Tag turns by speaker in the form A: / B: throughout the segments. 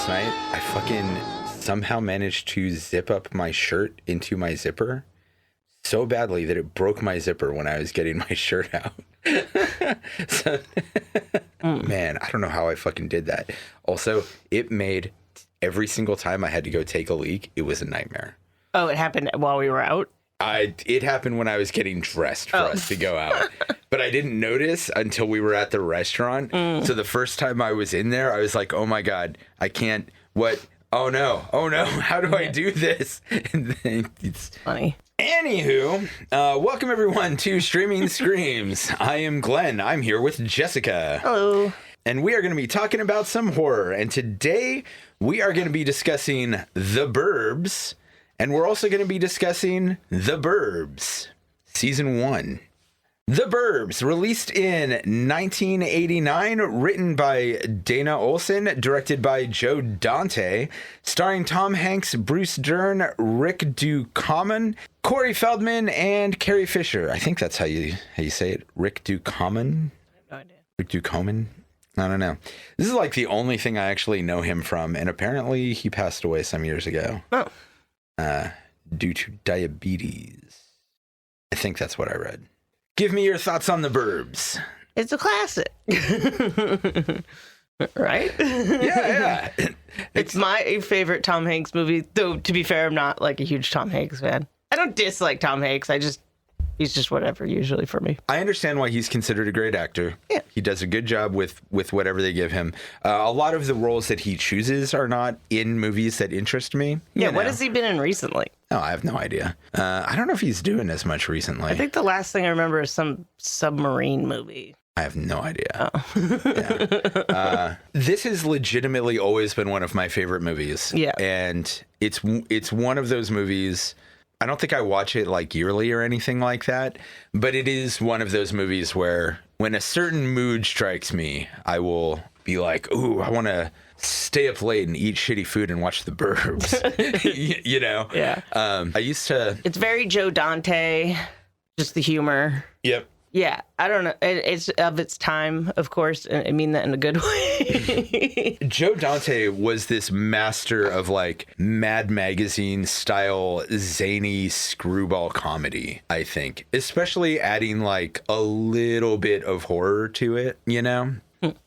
A: last night, I fucking somehow managed to zip up my shirt into my zipper so badly that it broke my zipper when I was getting my shirt out. So, man, I don't know how I fucking did that. Also, it made every single time I had to go take a leak, it was a nightmare.
B: Oh, it happened while we were out?
A: It happened when I was getting dressed for us to go out. But I didn't notice until we were at the restaurant. So the first time I was in there, I was like, oh my God, I can't, what? Oh no, how do I do this? And then it's
B: funny.
A: Anywho, welcome everyone to Streaming Screams. I am Glenn. I'm here with Jessica.
B: Hello.
A: And we are going to be talking about some horror. And today we are going to be discussing The Burbs. And we're also going to be discussing The Burbs, Season 1. The Burbs, released in 1989, written by Dana Olson, directed by Joe Dante, starring Tom Hanks, Bruce Dern, Rick Ducommun, Corey Feldman, and Carrie Fisher. I think that's how you say it. Rick Ducommun?
B: I have no idea.
A: Rick Ducommun? I don't know. This is like the only thing I actually know him from, and apparently he passed away some years ago.
B: Oh.
A: Due to diabetes. I think that's what I read. Give me your thoughts on The Burbs.
B: It's a classic. Right?
A: Yeah.
B: It's my favorite Tom Hanks movie, though, to be fair, I'm not like a huge Tom Hanks fan. I don't dislike Tom Hanks. He's just whatever usually for me.
A: I understand why he's considered a great actor.
B: Yeah.
A: He does a good job with whatever they give him. A lot of the roles that he chooses are not in movies that interest me.
B: Yeah, what has he been in recently?
A: Oh, I have no idea. I don't know if he's doing as much recently.
B: I think the last thing I remember is some submarine movie.
A: I have no idea.
B: Oh.
A: Yeah. This has legitimately always been one of my favorite movies.
B: Yeah.
A: And it's one of those movies. I don't think I watch it like yearly or anything like that, but it is one of those movies where when a certain mood strikes me, I will be like, ooh, I want to stay up late and eat shitty food and watch The Burbs. you know?
B: Yeah.
A: I used to.
B: It's very Joe Dante, just the humor.
A: Yep.
B: Yeah, I don't know. It's of its time, of course, and I mean that in a good way.
A: Joe Dante was this master of like Mad Magazine style zany screwball comedy, I think, especially adding like a little bit of horror to it, you know?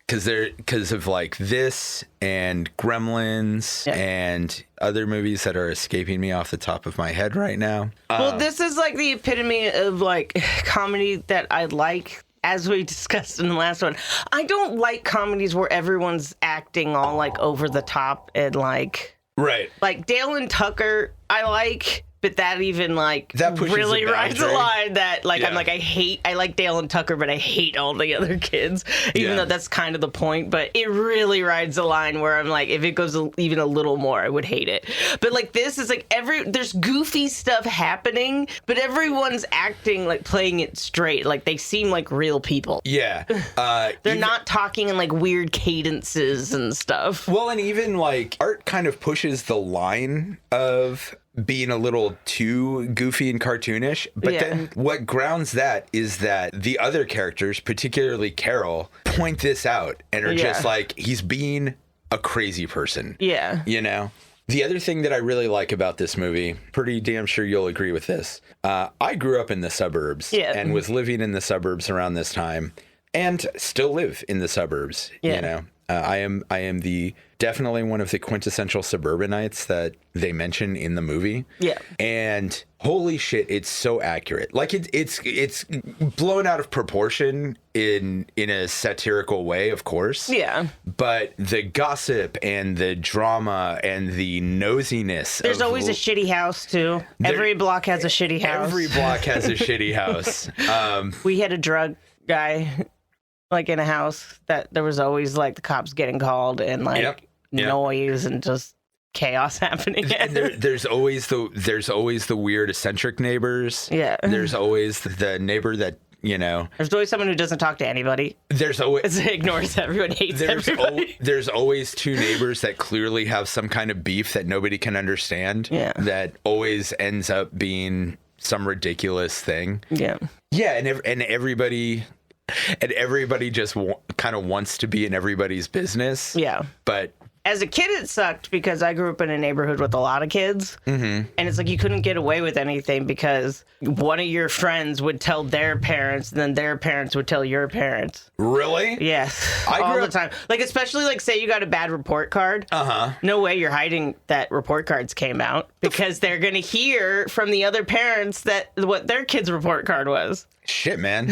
A: Because of like this and Gremlins and other movies that are escaping me off the top of my head right now.
B: Well, this is like the epitome of like comedy that I like, as we discussed in the last one. I don't like comedies where everyone's acting all like over the top and like...
A: Right.
B: Like Dale and Tucker, I like... But that even like
A: that
B: really rides a line that like I'm like I like Dale and Tucker, but I hate all the other kids, even though that's kind of the point. But it really rides a line where I'm like, if it goes even a little more, I would hate it. But like this is like there's goofy stuff happening, but everyone's acting like playing it straight, like they seem like real people.
A: Yeah,
B: they're not talking in like weird cadences and stuff.
A: Well, and even like art kind of pushes the line of being a little too goofy and cartoonish, but then what grounds that is that the other characters, particularly Carol, point this out and are just like, he's being a crazy person.
B: Yeah.
A: You know? The other thing that I really like about this movie, pretty damn sure you'll agree with this, I grew up in the suburbs and was living in the suburbs around this time and still live in the suburbs, you know? I am definitely one of the quintessential suburbanites that they mention in the movie. Yeah. And holy shit, it's so accurate. Like it's blown out of proportion in a satirical way, of course. Yeah. But the gossip and the drama and the nosiness.
B: There's always a shitty house too. Every block has a shitty house.
A: Every block has a shitty house.
B: We had a drug guy like in a house that there was always like the cops getting called and like noise and just chaos happening.
A: And there's always the weird eccentric neighbors.
B: Yeah.
A: There's always the neighbor that, you know.
B: There's always someone who doesn't talk to anybody.
A: There's always
B: ignores everyone, hates everybody.
A: There's always two neighbors that clearly have some kind of beef that nobody can understand. Yeah. That always ends up being some ridiculous thing. Yeah. Yeah, and everybody just kind of wants to be in everybody's business. Yeah. But
B: As a kid, it sucked because I grew up in a neighborhood with a lot of kids. And it's like you couldn't get away with anything because one of your friends would tell their parents, and then their parents would tell your parents.
A: Really?
B: Yes. All the time. Like, especially, like, say you got a bad report card. No way you're hiding that report cards came out because they're going to hear from the other parents that what their kid's report card was.
A: Shit, man.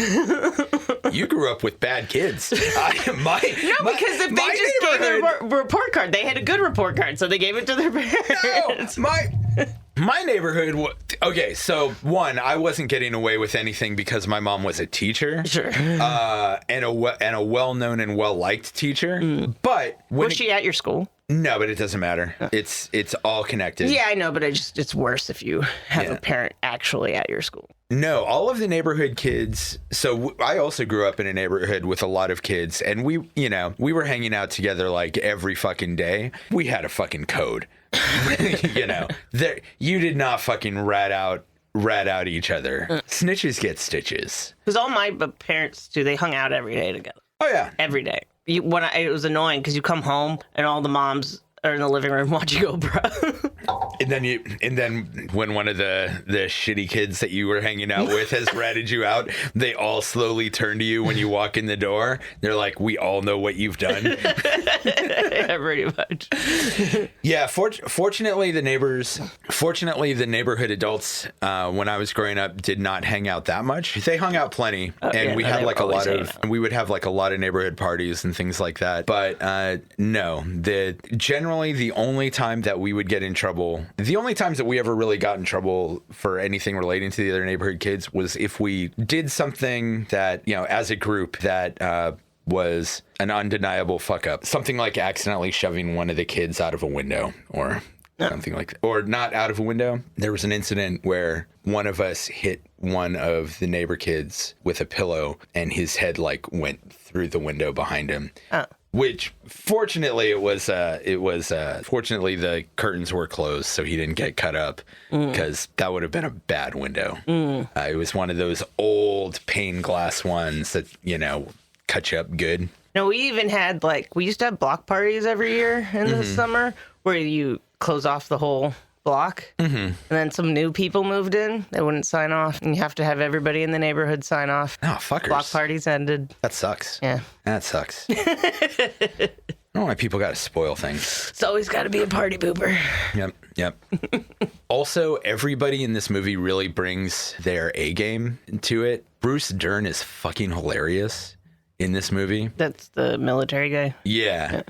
A: You grew up with bad kids.
B: Because if they just gave their report card, they had a good report card, so they gave it to their parents.
A: No, my neighborhood. Okay, so one, I wasn't getting away with anything because my mom was a teacher,
B: sure,
A: and a well-known and well-liked teacher. But
B: was she at your school?
A: No, but it doesn't matter. It's all connected.
B: Yeah, I know, but it's worse if you have a parent actually at your school.
A: No, all of the neighborhood kids. So I also grew up in a neighborhood with a lot of kids, and we were hanging out together like every fucking day. We had a fucking code. You did not fucking rat out each other. Snitches get stitches.
B: Because all my parents do, they hung out every day together.
A: Oh yeah,
B: every day. It was annoying because you come home and all the moms are in the living room watching Oprah.
A: And then when one of the shitty kids that you were hanging out with has ratted you out, they all slowly turn to you when you walk in the door. They're like, "We all know what you've done."
B: Yeah, pretty much.
A: Yeah, fortunately the neighborhood adults when I was growing up did not hang out that much. They hung out plenty, and we had like we would have like a lot of neighborhood parties and things like that. But no, generally the only time that we would get in trouble, the only times that we ever really got in trouble for anything relating to the other neighborhood kids was if we did something that, as a group that was an undeniable fuck up. Something like accidentally shoving one of the kids out of a window or something like that. Or not out of a window. There was an incident where one of us hit one of the neighbor kids with a pillow and his head like went through the window behind him. Oh. Which, fortunately, fortunately the curtains were closed, so he didn't get cut up, because that would have been a bad window. It was one of those old pane glass ones that, cut you up good.
B: No, we even had, we used to have block parties every year in the summer, where you close off the whole block, and then some new people moved in. They wouldn't sign off, and you have to have everybody in the neighborhood sign off.
A: Oh, fuckers.
B: Block parties ended.
A: That sucks.
B: Yeah.
A: That sucks. I don't know why people got to spoil things.
B: It's always got to be a party pooper.
A: Yep. Also, everybody in this movie really brings their A game to it. Bruce Dern is fucking hilarious in this movie.
B: That's the military guy?
A: Yeah.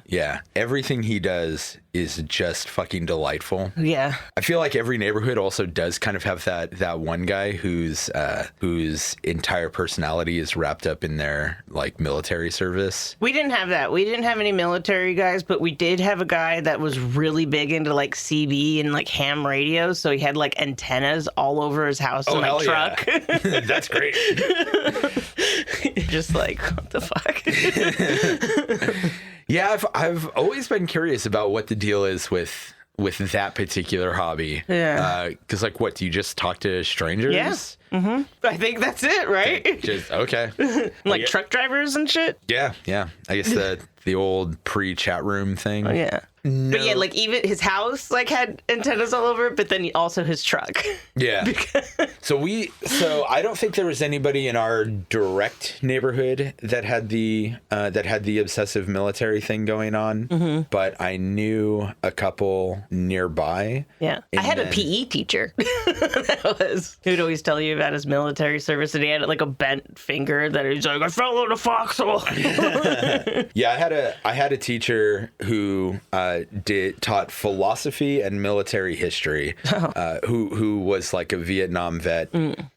A: Everything he does is just fucking delightful.
B: Yeah.
A: I feel like every neighborhood also does kind of have that one guy whose entire personality is wrapped up in their military service.
B: We didn't have that. We didn't have any military guys, but we did have a guy that was really big into CB and ham radios. So he had antennas all over his house and truck.
A: Yeah. That's great.
B: Just what the fuck?
A: Yeah, I've always been curious about what the deal is with that particular hobby.
B: Yeah.
A: Because what, do you just talk to strangers?
B: Yeah. Mm-hmm. I think that's it, right?
A: Okay.
B: Truck drivers and shit?
A: Yeah. I guess the old pre-chat room thing.
B: Oh, yeah. No. But yeah, even his house had antennas all over it, but then also his truck.
A: Yeah. So I don't think there was anybody in our direct neighborhood that had the obsessive military thing going on, but I knew a couple nearby.
B: Yeah. I had a PE teacher who'd always tell you about his military service, and he had a bent finger that he's like, I fell in a foxhole.
A: Yeah, I had a teacher who taught philosophy and military history, who was a Vietnam vet.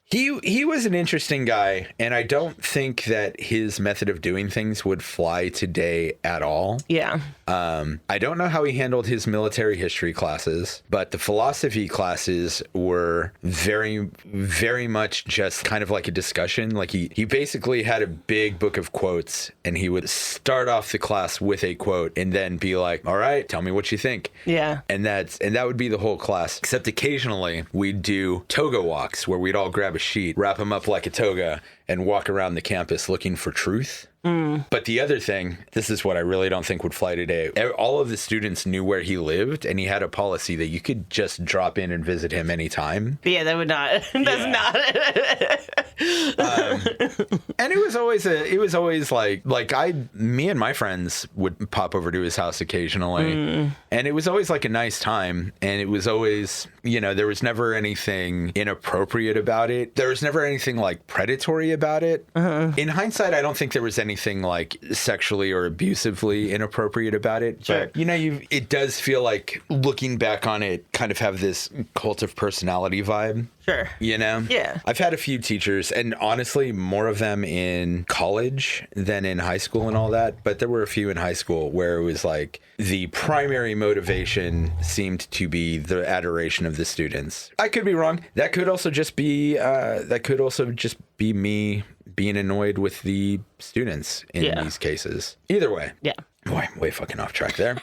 A: He was an interesting guy, and I don't think that his method of doing things would fly today at all.
B: Yeah.
A: I don't know how he handled his military history classes, but the philosophy classes were very, very much just kind of like a discussion. He basically had a big book of quotes, and he would start off the class with a quote and then be like, all right, tell me what you think.
B: Yeah.
A: And that would be the whole class, except occasionally we'd do toga walks where we'd all grab a sheet, wrap them up like a toga, and walk around the campus looking for truth. But the other thing, this is what I really don't think would fly today. All of the students knew where he lived, and he had a policy that you could just drop in and visit him anytime.
B: Yeah, that would not. That's not.
A: And it was always like me and my friends would pop over to his house occasionally, and it was always like a nice time. And it was always, there was never anything inappropriate about it. There was never anything like predatory about it. In hindsight, I don't think there was anything like sexually or abusively inappropriate about it.
B: Sure.
A: But it does feel like, looking back on it, kind of have this cult of personality vibe.
B: Sure.
A: Yeah. I've had a few teachers, and honestly, more of them in college than in high school and all that. But there were a few in high school where it was like the primary motivation seemed to be the adoration of the students. I could be wrong. That could also just be me being annoyed with the students in these cases. Either way.
B: Yeah.
A: Boy, way fucking off track there.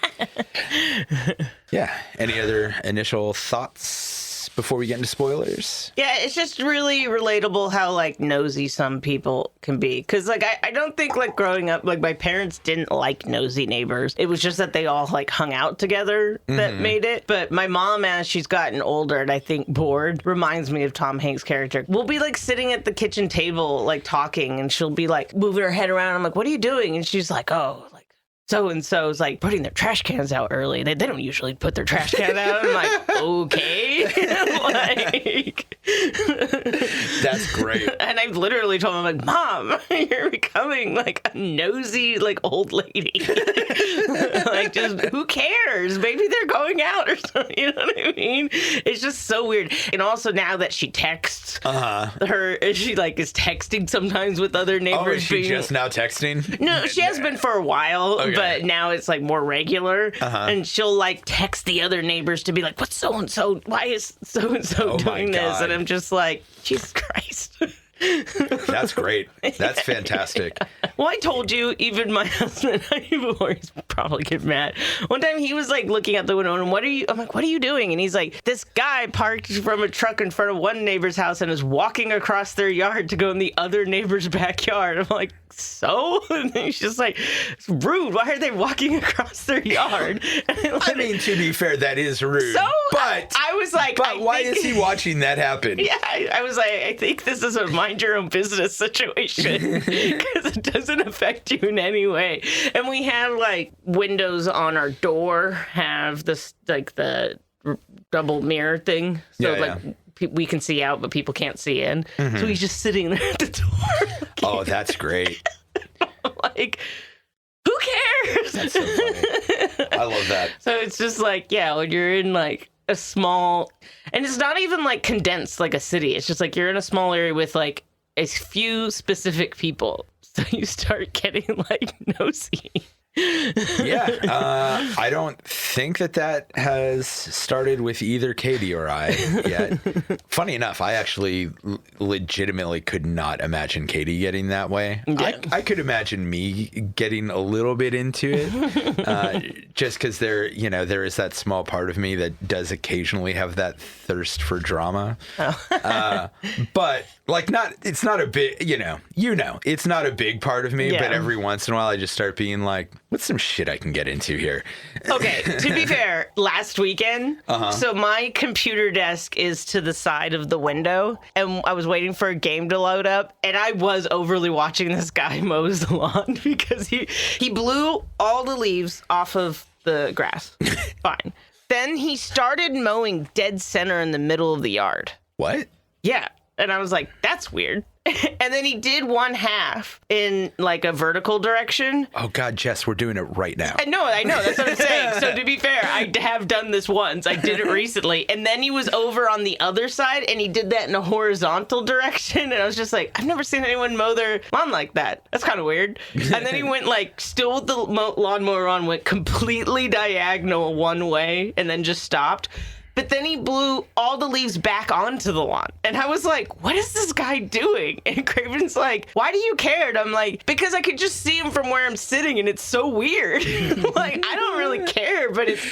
A: Yeah. Any other initial thoughts before we get into spoilers?
B: Yeah, it's just really relatable how, like, nosy some people can be. Because, like, I don't think, like, growing up, like, my parents didn't like nosy neighbors. It was just that they all, like, hung out together that made it. But my mom, as she's gotten older and I think bored, reminds me of Tom Hanks' character. We'll be, like, sitting at the kitchen table, like, talking, and she'll be, like, moving her head around. I'm like, what are you doing? And she's like, oh, like, so-and-so's like putting their trash cans out early. They don't usually put their trash can out. I'm like, okay. Like,
A: that's great.
B: And I've literally told them, like, Mom, you're becoming like a nosy, like, old lady. Like, just who cares? Maybe they're going out or something. You know what I mean? It's just so weird. And also now that she texts, she like is texting sometimes with other neighbors.
A: Oh, is she just now texting?
B: No, she has been for a while. Okay. But now it's like more regular, and she'll like text the other neighbors to be like, "What's so and so? Why is so and so doing this?" And I'm just like, Jesus Christ.
A: That's great. That's fantastic.
B: Yeah. Well, I told you, even my husband, he's probably get mad. One time he was like looking out the window and I'm like, what are you doing? And he's like, this guy parked from a truck in front of one neighbor's house and is walking across their yard to go in the other neighbor's backyard. I'm like, so? And he's just like, it's rude. Why are they walking across their yard?
A: I mean, to be fair, that is rude.
B: So,
A: but
B: I was like,
A: but why is he watching that happen?
B: Yeah, I was like, I think this is a mind your own business situation because it doesn't affect you in any way. And we have like windows on our door have this like the double mirror thing, so we can see out, but people can't see in. So he's just sitting there at the door.
A: Oh, that's great.
B: Like, who cares?
A: That's so funny. I love that.
B: So it's just like, yeah, when you're in like a small, and it's not even like condensed like a city. It's just like you're in a small area with like a few specific people. So you start getting like nosy.
A: Yeah, I don't think that has started with either Katie or I yet. Funny enough, I actually legitimately could not imagine Katie getting that way. Yeah. I could imagine me getting a little bit into it, just because there is that small part of me that does occasionally have that thirst for drama. Oh. But like, it's not a big, it's not a big part of me, but every once in a while I just start being like, what's some shit I can get into here?
B: Okay, to be fair, last weekend, so my computer desk is to the side of the window, and I was waiting for a game to load up, and I was overly watching this guy mow the lawn because he blew all the leaves off of the grass. Fine. Then he started mowing dead center in the middle of the yard.
A: What?
B: Yeah. And I was like, that's weird. And then he did one half in like a vertical direction.
A: Oh God, Jess, we're doing it right now.
B: I know. That's what I'm saying. So to be fair, I have done this once. I did it recently. And then he was over on the other side and he did that in a horizontal direction. And I was just like, I've never seen anyone mow their lawn like that. That's kind of weird. And then he went like, still with the lawnmower on, went completely diagonal one way and then just stopped. But then he blew all the leaves back onto the lawn. And I was like, what is this guy doing? And Craven's like, why do you care? And I'm like, because I could just see him from where I'm sitting and it's so weird. Like, I don't really care, but it's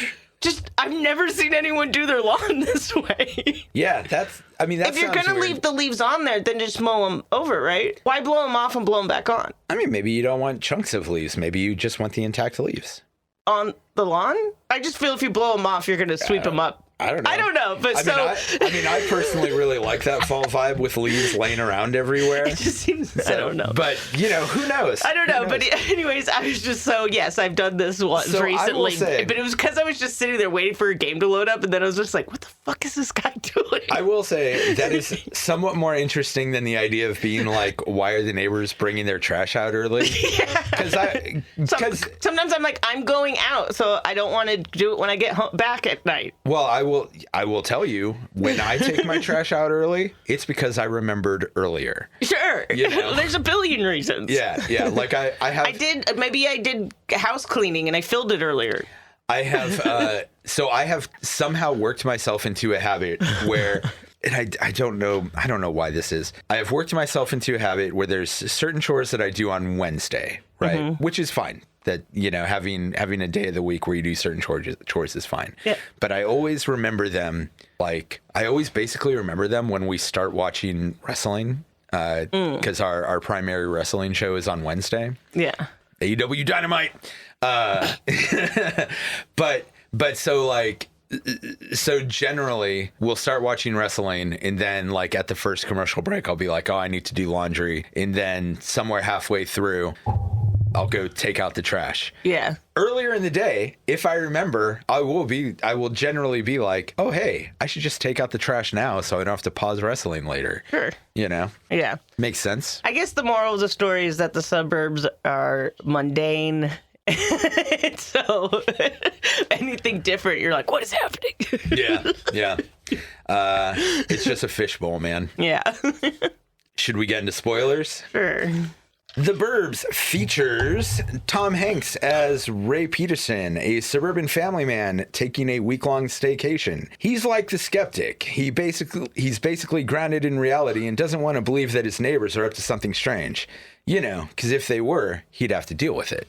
B: I've never seen anyone do their lawn this way.
A: Yeah, that's if
B: you're going to leave the leaves on there, then just mow them over, right? Why blow them off and blow them back on?
A: I mean, maybe you don't want chunks of leaves. Maybe you just want the intact leaves.
B: On the lawn? I just feel if you blow them off, you're going to sweep them up.
A: I don't know,
B: but
A: I personally really like that fall vibe with leaves laying around everywhere.
B: It just seems, I don't know.
A: But, who knows?
B: I don't know, but anyways, I was just yes, I've done this once recently. But it was because I was just sitting there waiting for a game to load up, and then I was just like, what the fuck is this guy doing?
A: I will say that is somewhat more interesting than the idea of being like, why are the neighbors bringing their trash out early? Because
B: sometimes I'm like, I'm going out, so I don't want to do it when I get back at night.
A: Well, I will tell you, when I take my trash out early, it's because I remembered earlier.
B: Sure. There's a billion reasons.
A: Yeah. Like I
B: did house cleaning and I filled it earlier.
A: I have, I have somehow worked myself into a habit where, and I don't know why this is. I have worked myself into a habit where there's certain chores that I do on Wednesday, right? Mm-hmm. Which is fine. That, having a day of the week where you do certain chores is fine. Yeah. But I always remember them, I always basically remember them when we start watching wrestling, because our primary wrestling show is on Wednesday. Yeah. AEW Dynamite. So generally we'll start watching wrestling, and then at the first commercial break, I'll be like, oh, I need to do laundry. And then somewhere halfway through, I'll go take out the trash. Yeah. Earlier in the day, if I remember, I will generally be like, oh, hey, I should just take out the trash now so I don't have to pause wrestling later. Sure. Yeah. Makes sense.
B: I guess the moral of the story is that the suburbs are mundane. So anything different, you're like, what is happening?
A: Yeah. It's just a fishbowl, man. Yeah. Should we get into spoilers?
B: Sure.
A: The Burbs features Tom Hanks as Ray Peterson, a suburban family man taking a week-long staycation. He's like the skeptic. He's basically grounded in reality and doesn't want to believe that his neighbors are up to something strange. Because if they were, he'd have to deal with it.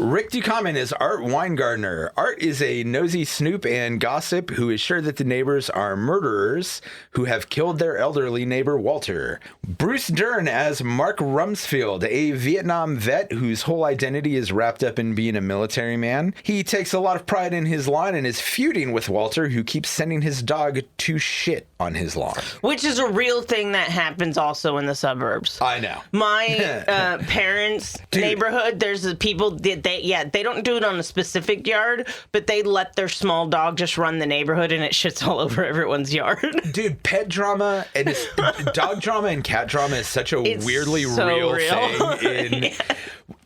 A: Rick Ducommun is Art Weingartner. Art is a nosy snoop and gossip who is sure that the neighbors are murderers who have killed their elderly neighbor, Walter. Bruce Dern as Mark Rumsfeld, a Vietnam vet whose whole identity is wrapped up in being a military man. He takes a lot of pride in his lawn and is feuding with Walter, who keeps sending his dog to shit on his lawn.
B: Which is a real thing that happens also in the suburbs.
A: I know.
B: My parents' neighborhood, there's the people that they don't do it on a specific yard, but they let their small dog just run the neighborhood and it shits all over everyone's yard.
A: Dude, pet drama and dog drama and cat drama is such a weirdly real thing. Yeah.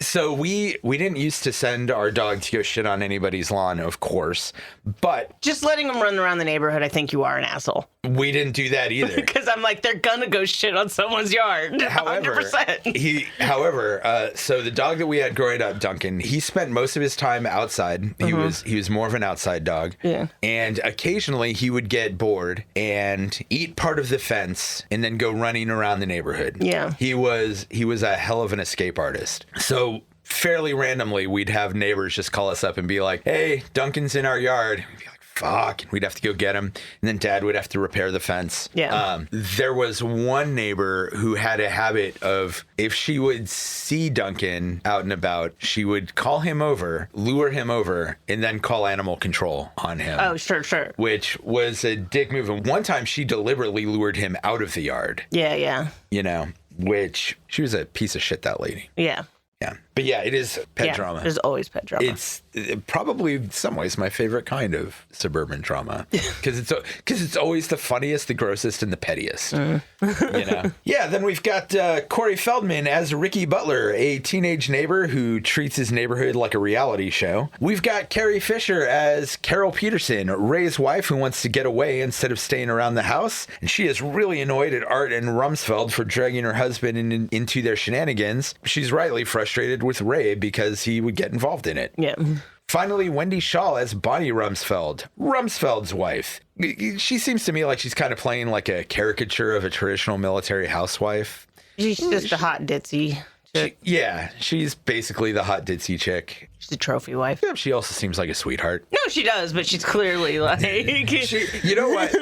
A: So we didn't used to send our dog to go shit on anybody's lawn, of course, but
B: just letting them run around the neighborhood, I think you are an asshole.
A: We didn't do that either.
B: Because I'm like, they're gonna go shit on someone's yard.
A: However,
B: 100%.
A: So the dog that we had growing up, Duncan, he spent most of his time outside. He was more of an outside dog. Yeah. And occasionally he would get bored and eat part of the fence and then go running around the neighborhood. Yeah. He was a hell of an escape artist. So fairly randomly, we'd have neighbors just call us up and be like, hey, Duncan's in our yard. We'd be like, fuck. We'd have to go get him. And then Dad would have to repair the fence. Yeah. There was one neighbor who had a habit of, if she would see Duncan out and about, she would call him over, lure him over, and then call animal control on him.
B: Oh, sure.
A: Which was a dick move. And one time she deliberately lured him out of the yard.
B: Yeah.
A: Which she was a piece of shit, that lady.
B: Yeah.
A: Yeah. But yeah, it is pet drama.
B: There's always pet drama.
A: It's probably in some ways my favorite kind of suburban drama because it's always the funniest, the grossest, and the pettiest. Yeah. Then we've got Corey Feldman as Ricky Butler, a teenage neighbor who treats his neighborhood like a reality show. We've got Carrie Fisher as Carol Peterson, Ray's wife, who wants to get away instead of staying around the house, and she is really annoyed at Art and Rumsfeld for dragging her husband into their shenanigans. She's rightly frustrated with Ray because he would get involved in it. Yeah. Finally, Wendy Shaw as Bonnie Rumsfeld, Rumsfeld's wife. She seems to me like she's kind of playing like a caricature of a traditional military housewife.
B: She's just a hot ditzy
A: She's basically the hot ditzy chick.
B: She's a trophy wife.
A: Yeah, she also seems like a sweetheart.
B: No, she does, but she's clearly like...
A: You know what?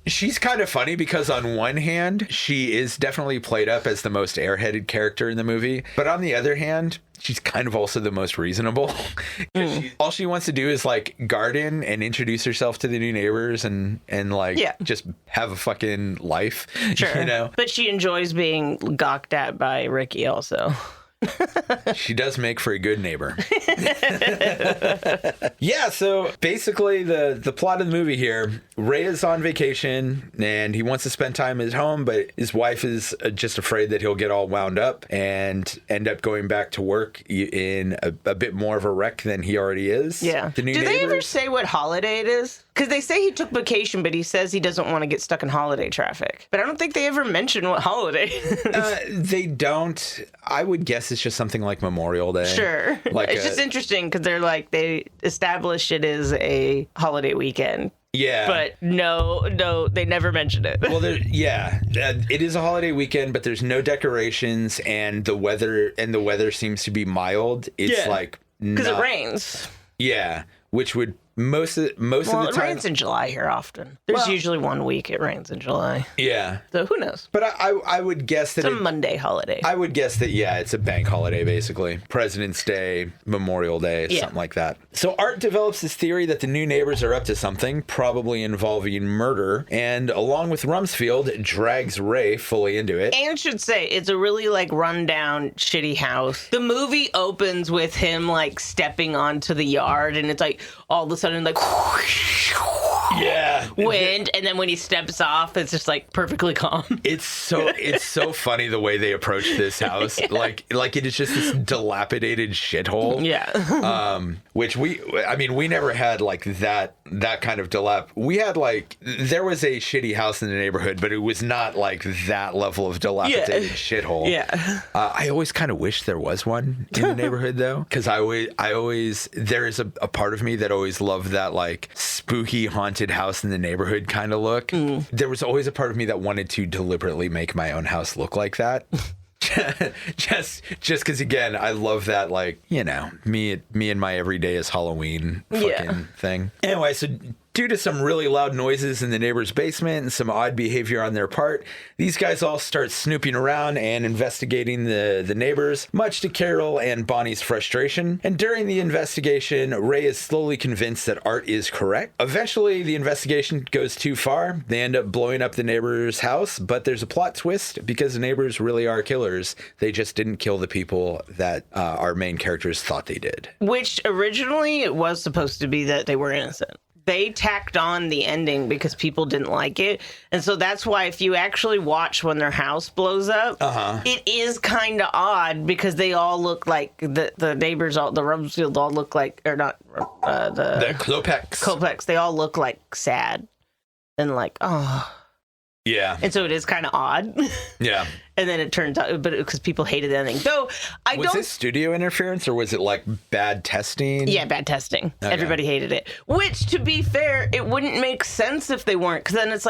A: She's kind of funny because on one hand, she is definitely played up as the most airheaded character in the movie. But on the other hand, she's kind of also the most reasonable. All she wants to do is like garden and introduce herself to the new neighbors and just have a fucking life.
B: Sure.
A: You know?
B: But she enjoys being gawked at by Ricky also.
A: She does make for a good neighbor. Yeah, so basically the plot of the movie here, Ray is on vacation and he wants to spend time at home, but his wife is just afraid that he'll get all wound up and end up going back to work in a bit more of a wreck than he already is.
B: Yeah. Do they ever say what holiday it is? Because they say he took vacation, but he says he doesn't want to get stuck in holiday traffic. But I don't think they ever mention what holiday it is.
A: They don't. I would guess it's just something like Memorial Day.
B: Sure. It's just interesting because they establish it is a holiday weekend.
A: Yeah.
B: But no, they never mentioned it.
A: Well, it is a holiday weekend, but there's no decorations, and the weather seems to be mild. It's like
B: because it rains.
A: Yeah, which would most of the time.
B: It rains in July here often. There's usually 1 week it rains in July.
A: Yeah.
B: So who knows?
A: But I would guess that
B: it's a Monday holiday.
A: I would guess that, it's a bank holiday, basically. President's Day, Memorial Day, something like that. So Art develops this theory that the new neighbors are up to something, probably involving murder, and along with Rumsfeld, drags Ray fully into it.
B: And should say, it's a really, rundown, shitty house. The movie opens with him, stepping onto the yard, and it's, all of a sudden, wind, and then when he steps off, it's just perfectly calm.
A: It's so funny the way they approach this house. Like it is just this dilapidated shithole.
B: Yeah.
A: Which we never had that kind of we had there was a shitty house in the neighborhood, but it was not that level of dilapidated shithole.
B: Yeah.
A: I always kind of wish there was one in the neighborhood though, because I always there is a part of me that always loved that spooky haunted house in the neighborhood kind of look. There was always a part of me that wanted to deliberately make my own house look like that. just because again, I love that me and my everyday is Halloween fucking thing. Anyway, so due to some really loud noises in the neighbor's basement and some odd behavior on their part, these guys all start snooping around and investigating the neighbors, much to Carol and Bonnie's frustration. And during the investigation, Ray is slowly convinced that Art is correct. Eventually, the investigation goes too far. They end up blowing up the neighbor's house, but there's a plot twist because the neighbors really are killers. They just didn't kill the people that our main characters thought they did.
B: Which originally it was supposed to be that they were innocent. They tacked on the ending because people didn't like it. And so that's why if you actually watch when their house blows up, it is kind of odd because they all look like the neighbors, the Rumsfeld all look like, or not, the Klopeks. They all look sad and
A: Yeah.
B: And so it is kind of odd.
A: Yeah.
B: And then it turns out, but because people hated the ending. Though
A: was it studio interference or was it bad testing?
B: Yeah, bad testing. Okay. Everybody hated it. Which, to be fair, it wouldn't make sense if they weren't. Because then it's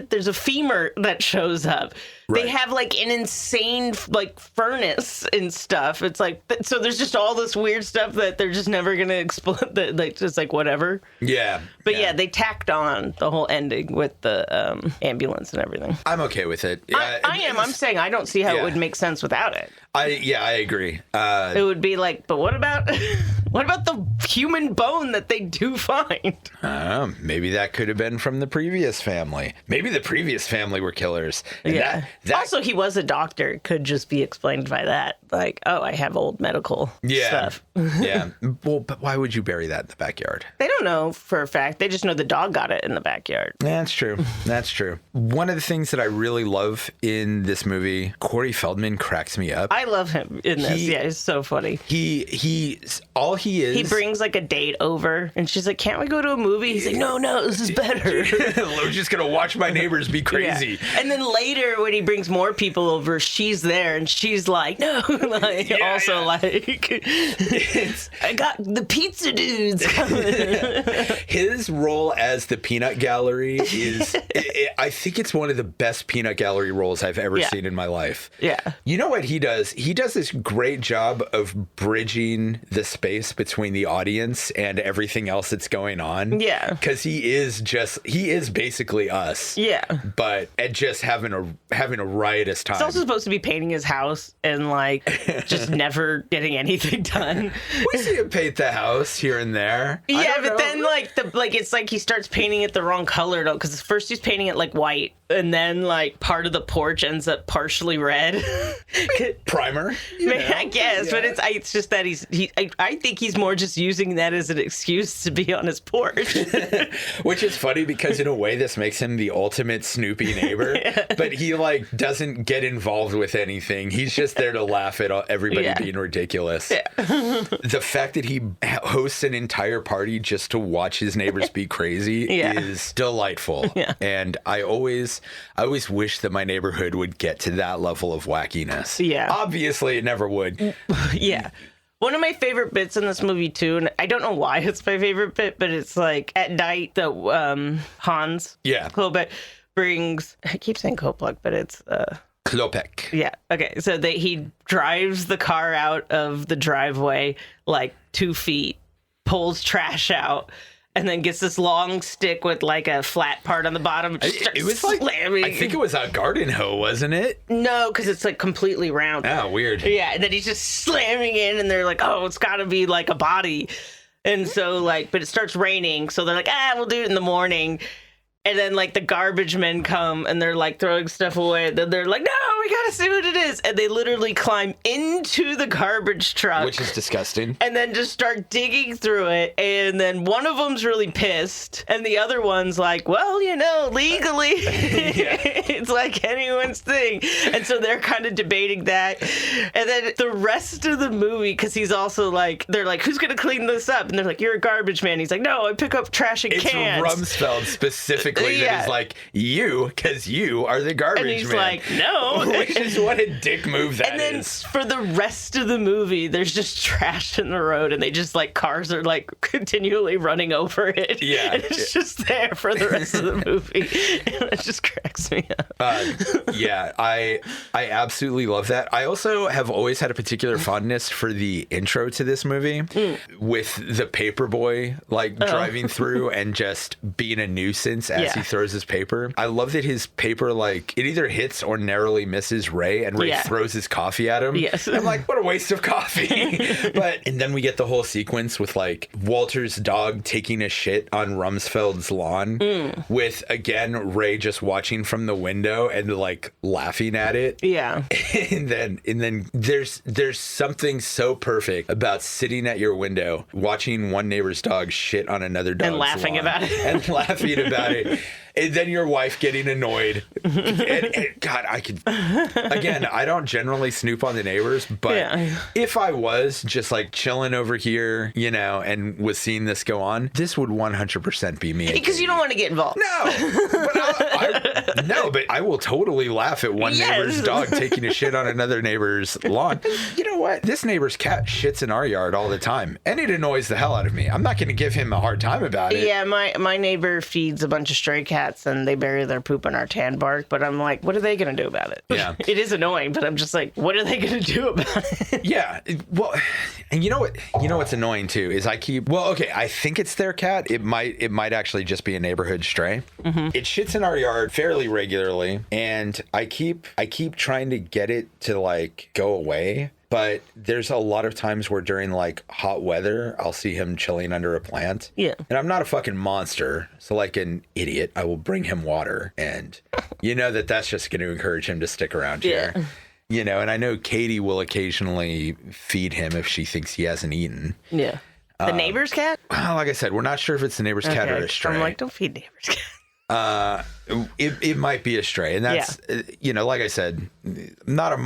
B: there's a femur that shows up. Right. They have an insane furnace and stuff. It's so there's just all this weird stuff that they're just never gonna explain. Just whatever.
A: Yeah.
B: But yeah, they tacked on the whole ending with the ambulance and everything.
A: I'm okay with it.
B: I am. I'm saying I don't see how it would make sense without it.
A: I agree.
B: It would be but what about the human bone that they do find?
A: Maybe that could have been from the previous family. Maybe the previous family were killers. And
B: also, he was a doctor. It could just be explained by that. I have old medical stuff.
A: Yeah. Well, but why would you bury that in the backyard?
B: They don't know for a fact. They just know the dog got it in the backyard.
A: That's true. That's true. One of the things that I really love in this movie, Corey Feldman cracks me up.
B: I love him in this. He's so funny.
A: All while he is...
B: He brings, like, a date over, and she's like, can't we go to a movie? He's like, no, this is better.
A: We're just going to watch my neighbors be crazy.
B: Yeah. And then later, when he brings more people over, she's there, and she's like, no. Like, I got the pizza dudes coming.
A: His role as the peanut gallery is... I think it's one of the best peanut gallery roles I've ever seen in my life.
B: Yeah.
A: You know what he does? He does this great job of bridging the space between the audience and everything else that's going on.
B: Yeah.
A: Because he is basically us.
B: Yeah.
A: But at just having a riotous time.
B: He's also supposed to be painting his house and like just never getting anything done.
A: We see him paint the house here and there.
B: Yeah, but then it's like he starts painting it the wrong color though, because first he's painting it like white, and then like part of the porch ends up partially red.
A: Primer,
B: I guess, but it's just that I think he's more just using that as an excuse to be on his porch.
A: Which is funny because in a way this makes him the ultimate Snoopy neighbor, but he like doesn't get involved with anything. He's just there to laugh at everybody being ridiculous. Yeah. The fact that he hosts an entire party just to watch his neighbors be crazy is delightful. Yeah. And I always wish that my neighborhood would get to that level of wackiness. Yeah. Obviously, it never would.
B: Yeah. One of my favorite bits in this movie, too, and I don't know why it's my favorite bit, but it's like at night that Hans Klopek brings... I keep saying Kopek, but it's...
A: Klopek.
B: Yeah. Okay. So he drives the car out of the driveway like 2 feet, pulls trash out, and then gets this long stick with like a flat part on the bottom.
A: It was slamming. I think it was a garden hoe, wasn't it?
B: No, because it's like completely round.
A: Oh, weird.
B: Yeah, and then he's just slamming in, and they're like, "Oh, it's got to be like a body." And so but it starts raining, so they're like, we'll do it in the morning. And then, like, the garbage men come, and they're, like, throwing stuff away. Then they're like, no, we gotta see what it is. And they literally climb into the garbage truck.
A: Which is disgusting.
B: And then just start digging through it. And then one of them's really pissed. And the other one's like, well, legally, it's like anyone's thing. And so they're kind of debating that. And then the rest of the movie, because he's also like, they're like, who's gonna clean this up? And they're like, you're a garbage man. He's like, no, I pick up trash and cans.
A: It's Rumsfeld specifically. That is like, because you are the garbage man.
B: And he's like, no.
A: Which is what a dick move that is.
B: And then for the rest of the movie, there's just trash in the road, and they just like, cars are like continually running over it. Yeah. And it's just there for the rest of the movie. And it just cracks me up.
A: I absolutely love that. I also have always had a particular fondness for the intro to this movie with the paperboy like driving through and just being a nuisance as he throws his paper. I love that his paper, like, it either hits or narrowly misses Ray, and Ray throws his coffee at him. Yes. I'm like, what a waste of coffee. And then we get the whole sequence with, like, Walter's dog taking a shit on Rumsfeld's lawn with, again, Ray just watching from the window and, like, laughing at it. Yeah. And then there's something so perfect about sitting at your window, watching one neighbor's dog shit on another dog's
B: and laughing
A: lawn,
B: about it.
A: And laughing about it. And then your wife getting annoyed. And God, I don't generally snoop on the neighbors, but if I was just like chilling over here, and was seeing this go on, this would 100% be me.
B: Because you don't want to get involved.
A: No, but I will totally laugh at one neighbor's dog taking a shit on another neighbor's lawn. You know what? This neighbor's cat shits in our yard all the time, and it annoys the hell out of me. I'm not going to give him a hard time about it.
B: Yeah, my neighbor feeds a bunch of stray cats, and they bury their poop in our tan bark, but I'm like, what are they going to do about it? Yeah. It is annoying, but I'm just like, what are they going to do about it?
A: Yeah. Well, and you know what's annoying too is I think it's their cat. It might actually just be a neighborhood stray. Mm-hmm. It shits in our yard fairly regularly, and I keep trying to get it to like go away. But there's a lot of times where during like hot weather, I'll see him chilling under a plant. Yeah. And I'm not a fucking monster. So like an idiot, I will bring him water. And that's just going to encourage him to stick around here. And I know Katie will occasionally feed him if she thinks he hasn't eaten. Yeah.
B: The neighbor's cat?
A: Well, like I said, we're not sure if it's the neighbor's cat or a stray.
B: I'm like, don't feed neighbor's cat.
A: It might be a stray, and that's like I said,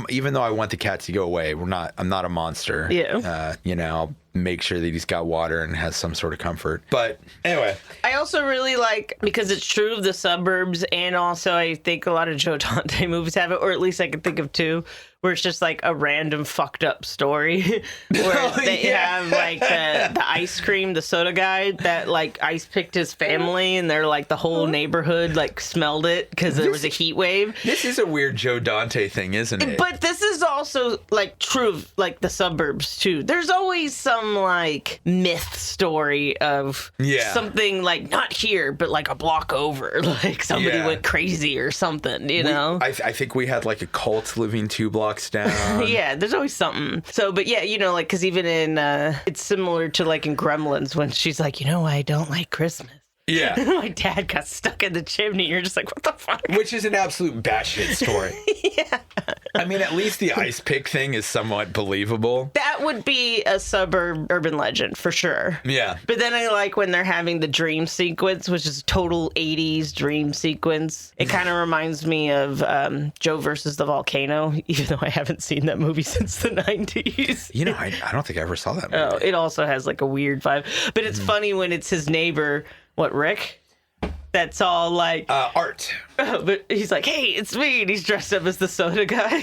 A: even though I want the cat to go away, I'm not a monster. Yeah. make sure that he's got water and has some sort of comfort. But anyway.
B: I also really like, because it's true of the suburbs, and also I think a lot of Joe Dante movies have it, or at least I can think of two, where it's just like a random fucked up story where they have like the ice cream, the soda guy that like ice picked his family, and they're like the whole neighborhood like smelled it because there was a heat wave.
A: This is a weird Joe Dante thing, isn't it?
B: But this is also like true of like the suburbs too. There's always some like myth story of something like not here, but like a block over, like somebody went crazy or something, you know?
A: I think we had like a cult living 2 blocks down.
B: Yeah, there's always something. So, but yeah, you know, like, because even in, it's similar to like in Gremlins when she's like, you know, I don't like Christmas.
A: Yeah.
B: My dad got stuck in the chimney. You're just like, what the fuck?
A: Which is an absolute batshit story.
B: Yeah.
A: I mean, at least the ice pick thing is somewhat believable.
B: That would be a suburb urban legend for sure.
A: Yeah.
B: But then I like when they're having the dream sequence, which is total 80s dream sequence. It kind of reminds me of Joe versus the Volcano, even though I haven't seen that movie since the 90s.
A: You know, I don't think I ever saw that movie.
B: Oh, it also has like a weird vibe. But it's funny when it's his neighbor, Rick? That's all like...
A: Art.
B: But he's like, hey, it's me. And he's dressed up as the soda guy.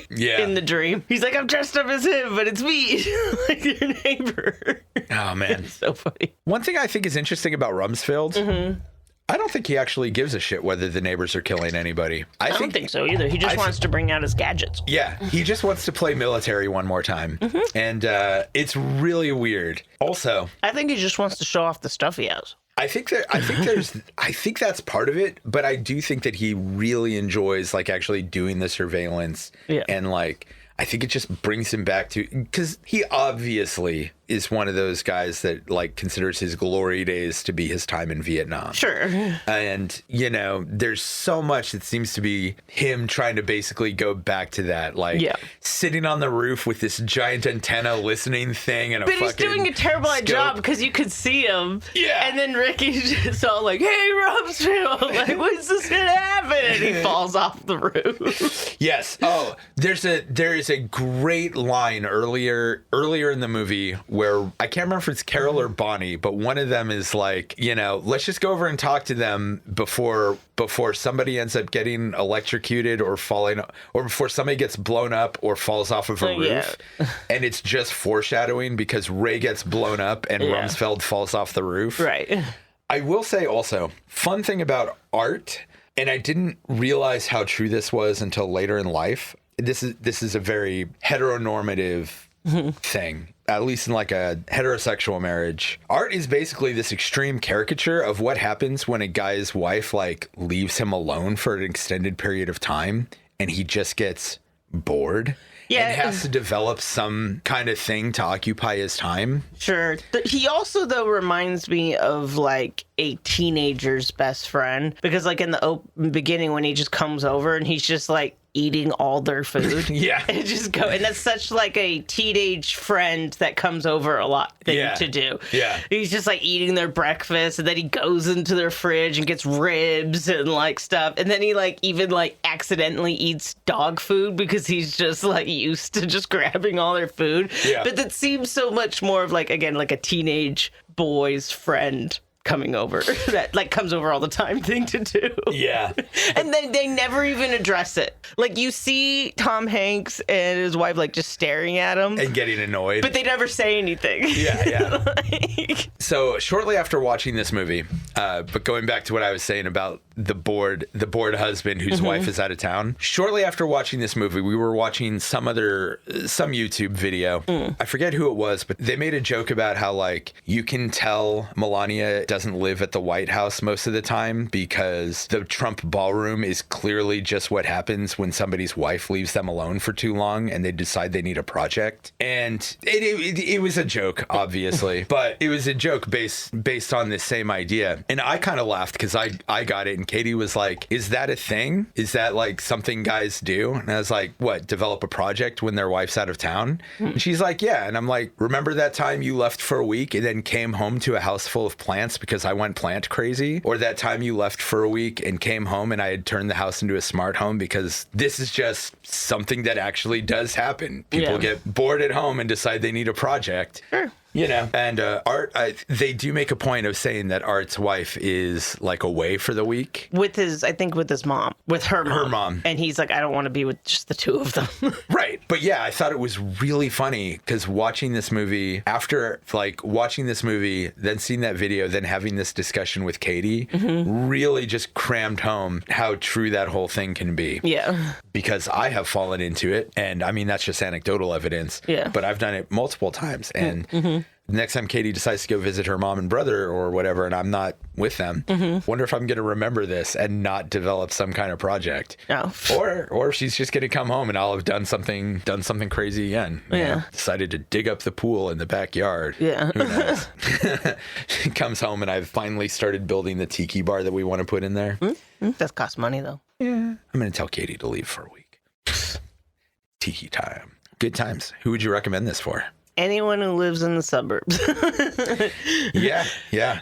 A: Yeah.
B: In the dream. He's like, I'm dressed up as him, but it's me. Like your neighbor.
A: Oh, man.
B: It's so funny.
A: One thing I think is interesting about Rumsfeld... I don't think he actually gives a shit whether the neighbors are killing anybody.
B: I don't think so either. He just wants to bring out his gadgets.
A: Yeah, he just wants to play military one more time. And it's really weird. Also,
B: I think he just wants to show off the stuff he has.
A: I think that's part of it, but I do think that he really enjoys like actually doing the surveillance and like I think it just brings him back to, because he obviously is one of those guys that like considers his glory days to be his time in Vietnam.
B: Sure.
A: And, you know, there's so much that seems to be him trying to basically go back to that, like sitting on the roof with this giant antenna listening thing and
B: but he's doing a terrible job because you could see him. Yeah. And then Ricky's just all like, hey, Rumsfeld, like, when's this going to happen? And he falls off the roof.
A: Yes. Oh, there is a great line earlier in the movie where I can't remember if it's Carol or Bonnie, but one of them is like, you know, let's just go over and talk to them before somebody ends up getting electrocuted or falling, or before somebody gets blown up or falls off of a roof. And it's just foreshadowing because Ray gets blown up and Rumsfeld falls off the roof.
B: Right.
A: I will say also, fun thing about Art, and I didn't realize how true this was until later in life. This is a very heteronormative thing, at least in like a heterosexual marriage. Art is basically this extreme caricature of what happens when a guy's wife like leaves him alone for an extended period of time and he just gets bored. Yeah, and has to develop some kind of thing to occupy his time.
B: Sure. He also, though, reminds me of, like, a teenager's best friend. Because, like, in the beginning when he just comes over and he's just, like, eating all their food.
A: Yeah.
B: And that's such, like, a teenage friend that comes over a lot thing to do.
A: Yeah.
B: He's just, like, eating their breakfast, and then he goes into their fridge and gets ribs and, like, stuff. And then he, like, even, like, accidentally eats dog food because he's just, like, used to just grabbing all their food. Yeah. But that seems so much more of, like, again, like a teenage boy's friend coming over that like comes over all the time thing to do.
A: Yeah.
B: And then they never even address it. Like you see Tom Hanks and his wife like just staring at him
A: and getting annoyed,
B: but they never say anything.
A: Yeah. Like... So shortly after watching this movie, but going back to what I was saying about the bored husband whose wife is out of town, shortly after watching this movie, we were watching some YouTube video. I forget who it was, but they made a joke about how like you can tell Melania doesn't live at the White House most of the time because the Trump ballroom is clearly just what happens when somebody's wife leaves them alone for too long and they decide they need a project. And it was a joke, obviously, but it was a joke based on this same idea. And I kind of laughed because I got it, and Katie was like, is that a thing? Is that like something guys do? And I was like, what, develop a project when their wife's out of town? And she's like, yeah. And I'm like, remember that time you left for a week and then came home to a house full of plants because I went plant crazy, or that time you left for a week and came home and I had turned the house into a smart home, because this is just something that actually does happen. People get bored at home and decide they need a project.
B: Sure.
A: You know, and Art, they do make a point of saying that Art's wife is like away for the week.
B: With his mom. With her mom.
A: Her mom.
B: And he's like, I don't want to be with just the two of them.
A: Right. But yeah, I thought it was really funny because watching this movie, then seeing that video, then having this discussion with Katie, really just crammed home how true that whole thing can be.
B: Yeah.
A: Because I have fallen into it. And I mean, that's just anecdotal evidence.
B: Yeah.
A: But I've done it multiple times. And next time Katie decides to go visit her mom and brother or whatever, and I'm not with them, wonder if I'm going to remember this and not develop some kind of project.
B: No.
A: Or if she's just going to come home and I'll have done something crazy again. Decided to dig up the pool in the backyard.
B: Yeah.
A: Who knows? She comes home and I've finally started building the tiki bar that we want to put in there.
B: That costs money, though.
A: Yeah. I'm going to tell Katie to leave for a week. Tiki time. Good times. Who would you recommend this for?
B: Anyone who lives in the suburbs.
A: Yeah.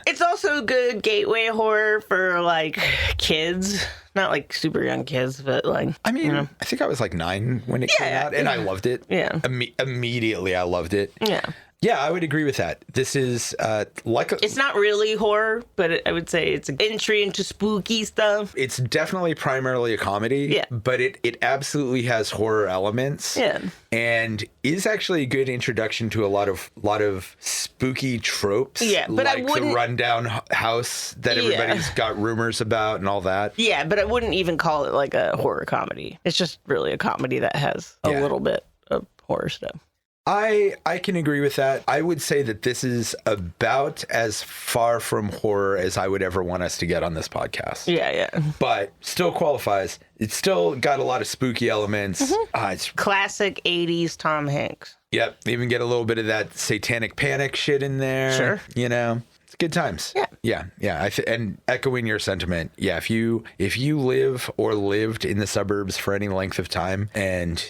B: It's also good gateway horror for, like, kids. Not, like, super young kids, but, like...
A: I mean, I think I was, like, 9 when it came out, and I loved it.
B: Yeah.
A: Immediately, I loved it.
B: Yeah.
A: Yeah, I would agree with that. This is
B: It's not really horror, but I would say it's an entry into spooky stuff.
A: It's definitely primarily a comedy.
B: Yeah.
A: But it absolutely has horror elements.
B: Yeah.
A: And is actually a good introduction to a lot of spooky tropes.
B: Yeah, but
A: like
B: I wouldn't...
A: the rundown house that everybody's got rumors about and all that.
B: Yeah, but I wouldn't even call it like a horror comedy. It's just really a comedy that has a little bit of horror stuff.
A: I can agree with that. I would say that this is about as far from horror as I would ever want us to get on this podcast.
B: Yeah.
A: But still qualifies. It's still got a lot of spooky elements. It's
B: classic 80s Tom Hanks.
A: Yep. Even get a little bit of that satanic panic shit in there.
B: Sure.
A: You know, it's good times. Yeah. And echoing your sentiment. Yeah. If you live or lived in the suburbs for any length of time and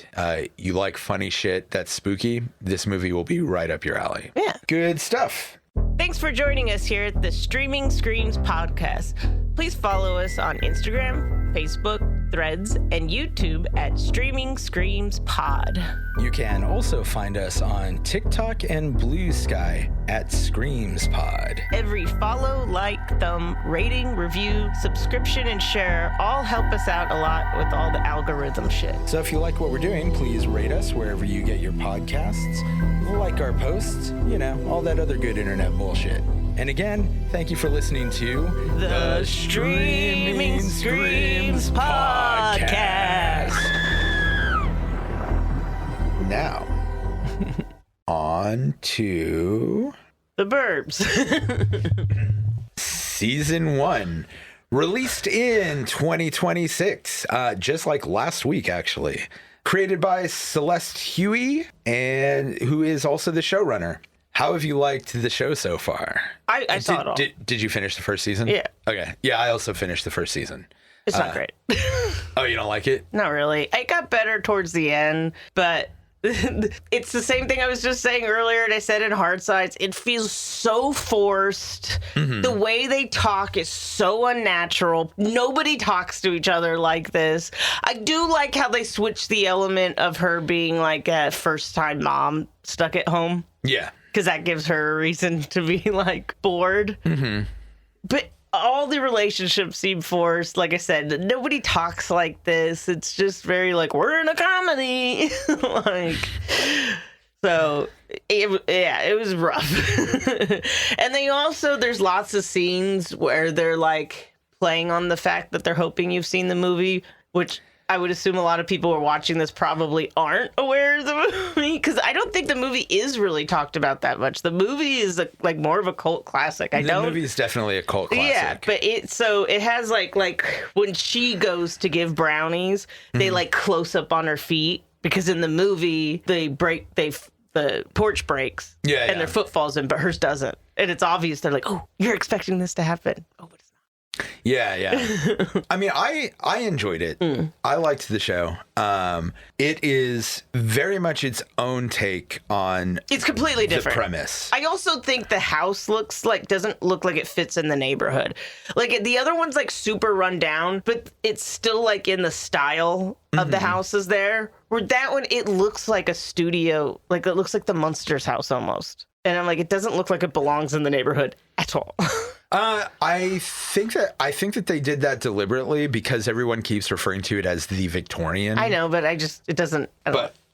A: you like funny shit that's spooky, this movie will be right up your alley.
B: Yeah.
A: Good stuff.
B: Thanks for joining us here at the Streaming Screams podcast. Please follow us on Instagram, Facebook, Threads, and YouTube at Streaming Screams Pod.
C: You can also find us on TikTok and Blue Sky at Screams Pod.
B: Every follow, like, thumb, rating, review, subscription, and share all help us out a lot with all the algorithm shit.
C: So if you like what we're doing, please rate us wherever you get your podcasts, like our posts, you know, all that other good internet bullshit. And again, thank you for listening to
B: the Streaming Screams Podcast.
A: Now, on to
B: the Burbs.
A: Season 1, released in 2026, just like last week, actually. Created by Celeste Huey, and who is also the showrunner. How have you liked the show so far?
B: I saw it all.
A: Did you finish the first season?
B: Yeah.
A: Okay. Yeah, I also finished the first season.
B: It's not great.
A: Oh, you don't like it?
B: Not really. It got better towards the end, but it's the same thing I was just saying earlier, and I said in Hard Sides. It feels so forced. The way they talk is so unnatural. Nobody talks to each other like this. I do like how they switched the element of her being like a first-time mom stuck at home.
A: Yeah.
B: Because that gives her a reason to be, like, bored. But all the relationships seem forced. Like I said, nobody talks like this. It's just very, like, we're in a comedy. So, it was rough. And they also, there's lots of scenes where they're, like, playing on the fact that they're hoping you've seen the movie, which I would assume a lot of people who are watching this probably aren't aware of the movie, because I don't think the movie is really talked about that much. The movie is like more of a cult classic.
A: The movie is definitely a cult classic.
B: Yeah, but it has like when she goes to give brownies, they like close up on her feet, because in the movie the porch breaks and their foot falls in, but hers doesn't, and it's obvious. They're like, oh, you're expecting this to happen. Oh, but it's not.
A: Yeah. I mean, I enjoyed it. I liked the show. It is very much its own take on
B: it's completely different
A: premise.
B: I also think the house doesn't look like it fits in the neighborhood. Like the other one's like super run down, but it's still like in the style of the houses there. Where that one, it looks like a studio, like it looks like the Munsters house almost. And I'm like, it doesn't look like it belongs in the neighborhood at all.
A: I think that they did that deliberately because everyone keeps referring to it as the Victorian.
B: I know, but I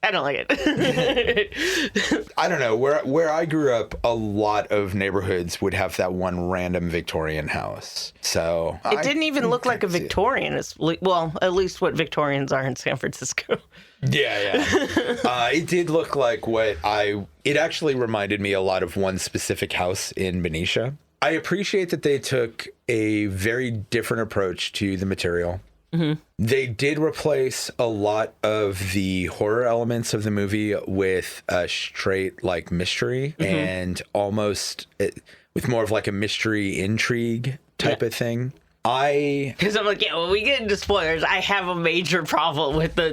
B: don't like it.
A: I don't know. Where I grew up, a lot of neighborhoods would have that one random Victorian house. So
B: it didn't even look like a Victorian. Well, at least what Victorians are in San Francisco.
A: Yeah. It did look like it actually reminded me a lot of one specific house in Benicia. I appreciate that they took a very different approach to the material. They did replace a lot of the horror elements of the movie with a straight like mystery and almost with more of like a mystery intrigue type of thing.
B: Because I'm like, when we get into spoilers, I have a major problem with the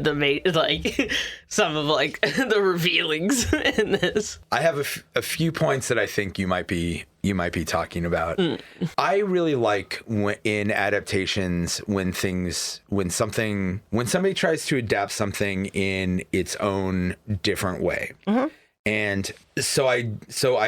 B: like some of like the revealings in this.
A: I have a few points that I think you might be talking about. I really like in adaptations when somebody tries to adapt something in its own different way. And so I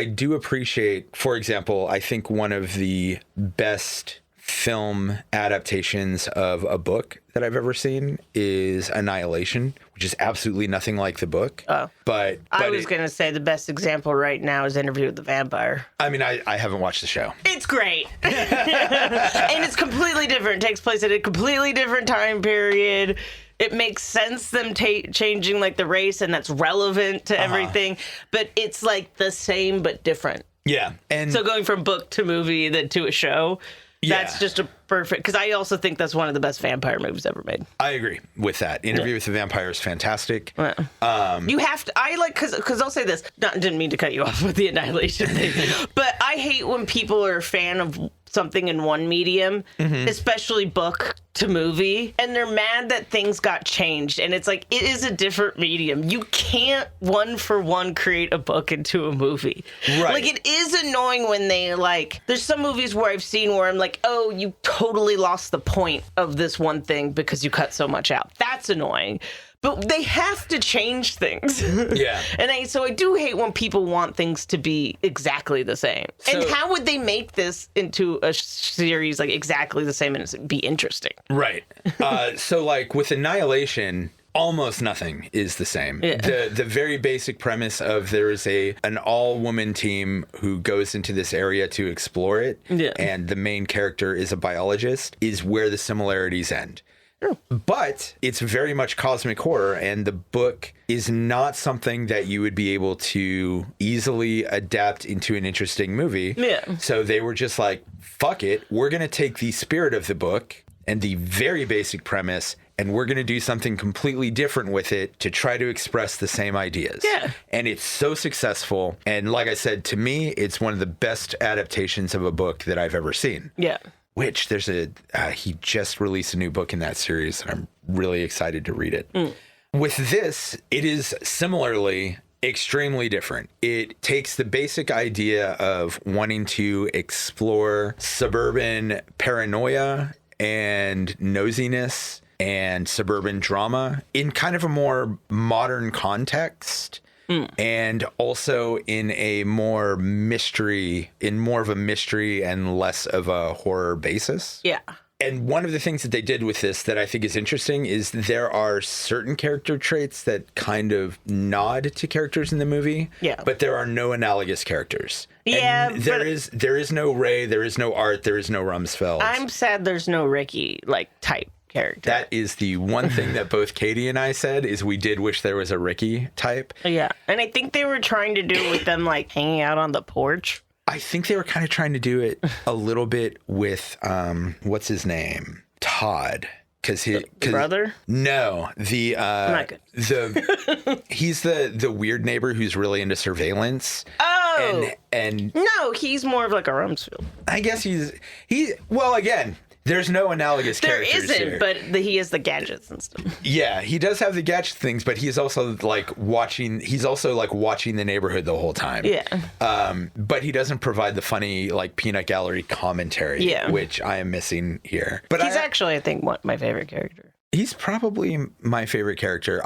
A: do appreciate, for example, I think one of the best film adaptations of a book that I've ever seen is Annihilation, which is absolutely nothing like the book. But
B: I was going to say the best example right now is Interview with the Vampire.
A: I mean, I haven't watched the show.
B: It's great. And it's completely different. It takes place at a completely different time period. It makes sense them changing like the race, and that's relevant to everything. But it's like the same but different.
A: Yeah. And
B: so going from book to movie then to a show, that's just a perfect, because I also think that's one of the best vampire movies ever made.
A: I agree with that. Interview with the Vampire is fantastic.
B: You have to, because I'll say this, didn't mean to cut you off with the Annihilation thing, but I hate when people are a fan of something in one medium, especially book to movie, and they're mad that things got changed. And it's like, it is a different medium. You can't one for one create a book into a movie.
A: Right.
B: Like, it is annoying when they there's some movies where I've seen where I'm like, oh, you totally lost the point of this one thing because you cut so much out. That's annoying. But they have to change things.
A: Yeah.
B: And so I do hate when people want things to be exactly the same. And how would they make this into a series like exactly the same and be interesting?
A: Right. So like with Annihilation, almost nothing is the same. Yeah. The very basic premise of there is an all-woman team who goes into this area to explore it, and the main character is a biologist, is where the similarities end. But it's very much cosmic horror, and the book is not something that you would be able to easily adapt into an interesting movie. Yeah. So they were just like, fuck it, we're going to take the spirit of the book and the very basic premise, and we're going to do something completely different with it to try to express the same ideas. Yeah. And it's so successful. And like I said, to me, it's one of the best adaptations of a book that I've ever seen. Yeah. Which he just released a new book in that series, and I'm really excited to read it. With this, it is similarly extremely different. It takes the basic idea of wanting to explore suburban paranoia and nosiness and suburban drama in kind of a more modern context. And also in more of a mystery and less of a horror basis. Yeah. And one of the things that they did with this that I think is interesting is there are certain character traits that kind of nod to characters in the movie. Yeah. But there are no analogous characters. Yeah. And there is no Ray, there is no Art, there is no Rumsfeld.
B: I'm sad there's no Ricky type character.
A: That is the one thing that both Katie and I said is we did wish there was a Ricky type.
B: Yeah. And I think they were trying to do it with them hanging out on the porch.
A: I think they were kind of trying to do it a little bit with what's his name? Todd.
B: The brother?
A: No.
B: Not good.
A: He's the weird neighbor who's really into surveillance.
B: Oh. And no, he's more of like a Rumsfeld.
A: I guess well, again, There's no analogous characters
B: there isn't,
A: here.
B: but he has the gadgets and stuff.
A: Yeah, he does have the gadget things, but he's also like watching the neighborhood the whole time.
B: Yeah.
A: But he doesn't provide the funny like peanut gallery commentary, which I am missing here. But
B: he's actually, I think, my favorite character.
A: He's probably my favorite character.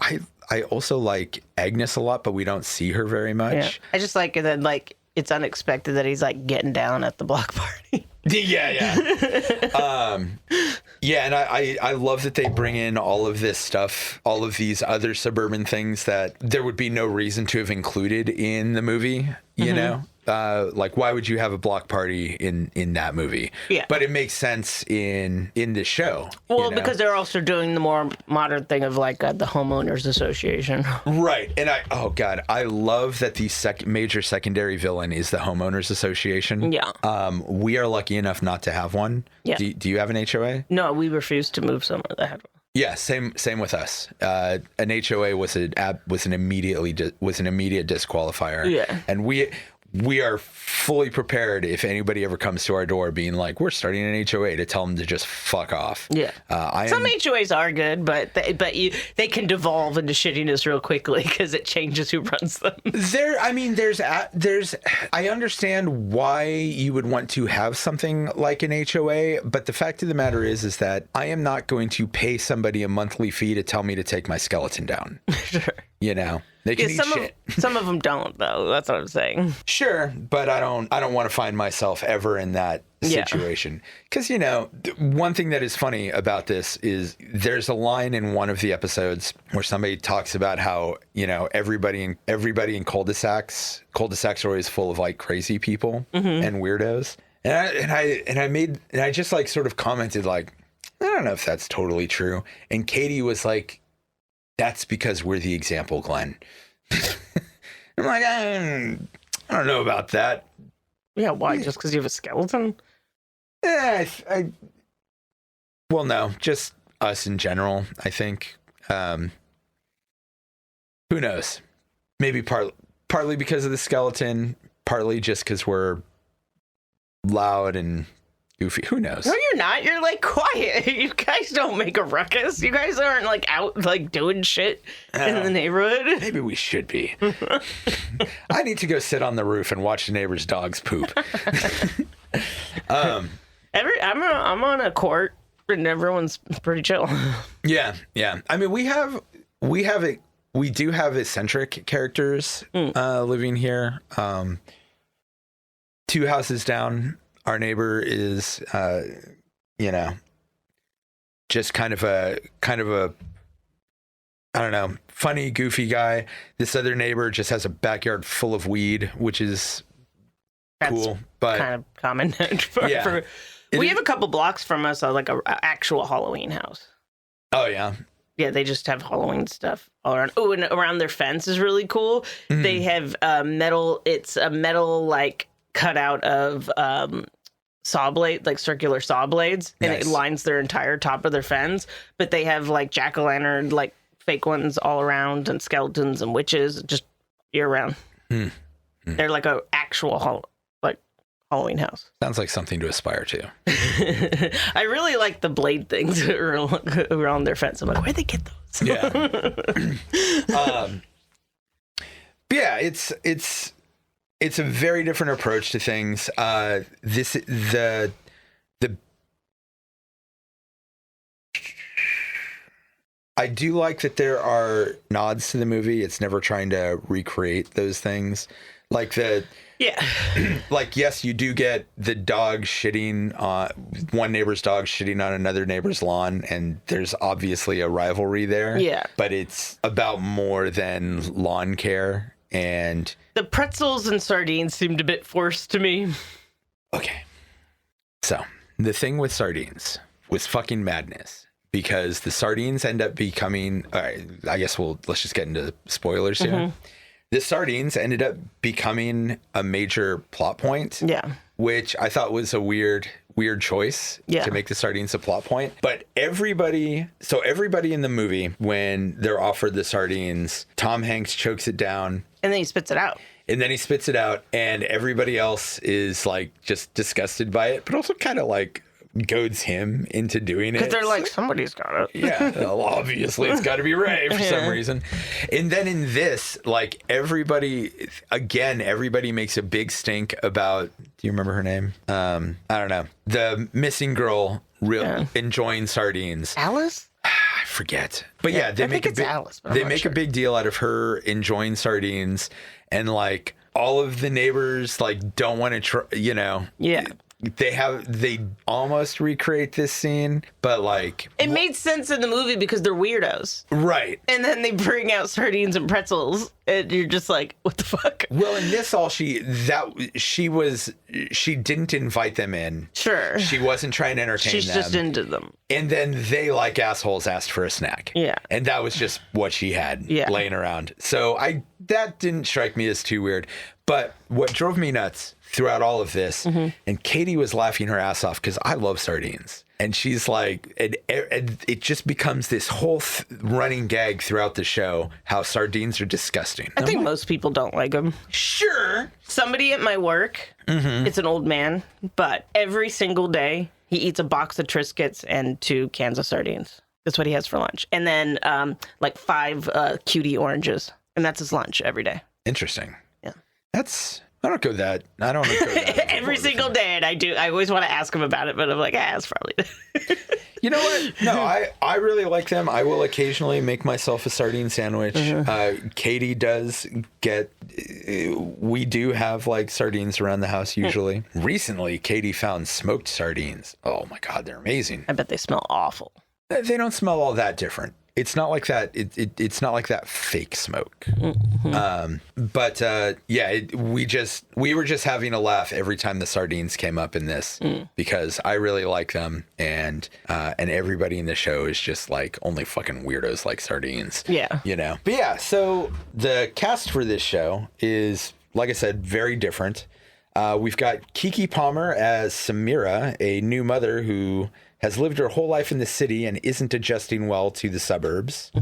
A: I also like Agnes a lot, but we don't see her very much.
B: Yeah. I just like that, like, it's unexpected that he's like getting down at the block party.
A: Yeah. And I love that they bring in all of this stuff, all of these other suburban things that there would be no reason to have included in the movie, you know? Like, why would you have a block party in that movie? Yeah. But it makes sense in the show.
B: Well, because they're also doing the more modern thing of like the homeowners association.
A: Right. And I love that the major secondary villain is the homeowners association.
B: Yeah.
A: We are lucky enough not to have one. Yeah. Do you have an HOA?
B: No, we refused to move somewhere that had one.
A: Yeah, same with us. An HOA was an immediate disqualifier. Yeah. And we are fully prepared if anybody ever comes to our door being like, we're starting an HOA, to tell them to just fuck off.
B: Yeah. Some HOAs are good, but they can devolve into shittiness real quickly because it changes who runs them.
A: I understand why you would want to have something like an HOA, but the fact of the matter is that I am not going to pay somebody a monthly fee to tell me to take my skeleton down. Sure. You know? They can eat shit.
B: Some of them don't, though. That's what I'm saying.
A: Sure, but I don't want to find myself ever in that situation. Because, one thing that is funny about this is there's a line in one of the episodes where somebody talks about how, everybody in cul-de-sacs are always full of like crazy people and weirdos. And I just like sort of commented like, I don't know if that's totally true. And Katie was like, that's because we're the example, Glenn. I'm like, I don't know about that.
B: Yeah, why? Just because you have a skeleton?
A: Yeah, well, no, just us in general, I think. Who knows? Maybe partly because of the skeleton, partly just because we're loud and goofy. Who knows?
B: No, you're not. You're like quiet. You guys don't make a ruckus. You guys aren't like out like doing shit in the neighborhood.
A: Maybe we should be. I need to go sit on the roof and watch the neighbors' dogs poop.
B: I'm on a court and everyone's pretty chill.
A: Yeah. I mean, we do have eccentric characters living here. 2 houses down, our neighbor is, just kind of a, I don't know, funny, goofy guy. This other neighbor just has a backyard full of weed, which is cool. But
B: kind of common. We have a couple blocks from us, like a actual Halloween house.
A: Oh, yeah.
B: Yeah, they just have Halloween stuff all around. Oh, and around their fence is really cool. Mm-hmm. They have metal. It's a metal like cutout of saw blade, like circular saw blades, and it lines their entire top of their fence. But they have like jack-o'-lantern, like fake ones all around, and skeletons and witches just year round. Mm-hmm. They're like a actual Halloween house.
A: Sounds like something to aspire to.
B: I really like the blade things around their fence. I'm like, where'd they get those?
A: Yeah. Yeah, it's a very different approach to things. I do like that there are nods to the movie. It's never trying to recreate those things. Like like, yes, you do get the dog shitting on one neighbor's dog shitting on another neighbor's lawn, and there's obviously a rivalry there. Yeah. But it's about more than lawn care. And
B: the pretzels and sardines seemed a bit forced to me.
A: Okay. So the thing with sardines was fucking madness, because the sardines end up becoming, all right, I guess let's just get into spoilers here. Mm-hmm. The sardines ended up becoming a major plot point. Yeah. Which I thought was a weird choice to make the sardines a plot point. But everybody in the movie, when they're offered the sardines, Tom Hanks chokes it down.
B: And then he spits it out.
A: And everybody else is like just disgusted by it, but also kind of like goads him into doing it.
B: Because they're like, somebody's got it.
A: Yeah, well, obviously it's got to be Ray for some reason. And then in this, like everybody makes a big stink about, do you remember her name? I don't know. The missing girl enjoying sardines.
B: Alice?
A: I forget. But yeah, they make a big deal out of her enjoying sardines, and like all of the neighbors like don't want to try,
B: Yeah.
A: They almost recreate this scene, but like
B: it made sense in the movie because they're weirdos,
A: right?
B: And then they bring out sardines and pretzels, and you're just like, what the fuck?
A: Well, in this, she didn't invite them in.
B: Sure,
A: she wasn't trying to entertain them.
B: She's just into them.
A: And then they, like assholes, asked for a snack.
B: Yeah,
A: and that was just what she had laying around. So that didn't strike me as too weird. But what drove me nuts throughout all of this, and Katie was laughing her ass off because I love sardines. And she's like, and it just becomes this whole running gag throughout the show, how sardines are disgusting.
B: I think most people don't like them.
A: Sure.
B: Somebody at my work, it's an old man, but every single day he eats a box of Triscuits and 2 cans of sardines. That's what he has for lunch. And then like 5 cutie oranges. And that's his lunch every day.
A: Interesting.
B: Yeah.
A: I don't go that.
B: Every single day, and I always want to ask him about it, but I'm like, it's probably.
A: You know what? No, I really like them. I will occasionally make myself a sardine sandwich. Katie does we do have like sardines around the house usually. Recently, Katie found smoked sardines. Oh my God, they're amazing.
B: I bet they smell awful.
A: They don't smell all that different. It's not like that. It's not like that fake smoke. But we were just having a laugh every time the sardines came up in this because I really like them, and everybody in the show is just like only fucking weirdos like sardines.
B: Yeah,
A: But yeah, so the cast for this show is, like I said, very different. We've got Keke Palmer as Samira, a new mother who has lived her whole life in the city and isn't adjusting well to the suburbs.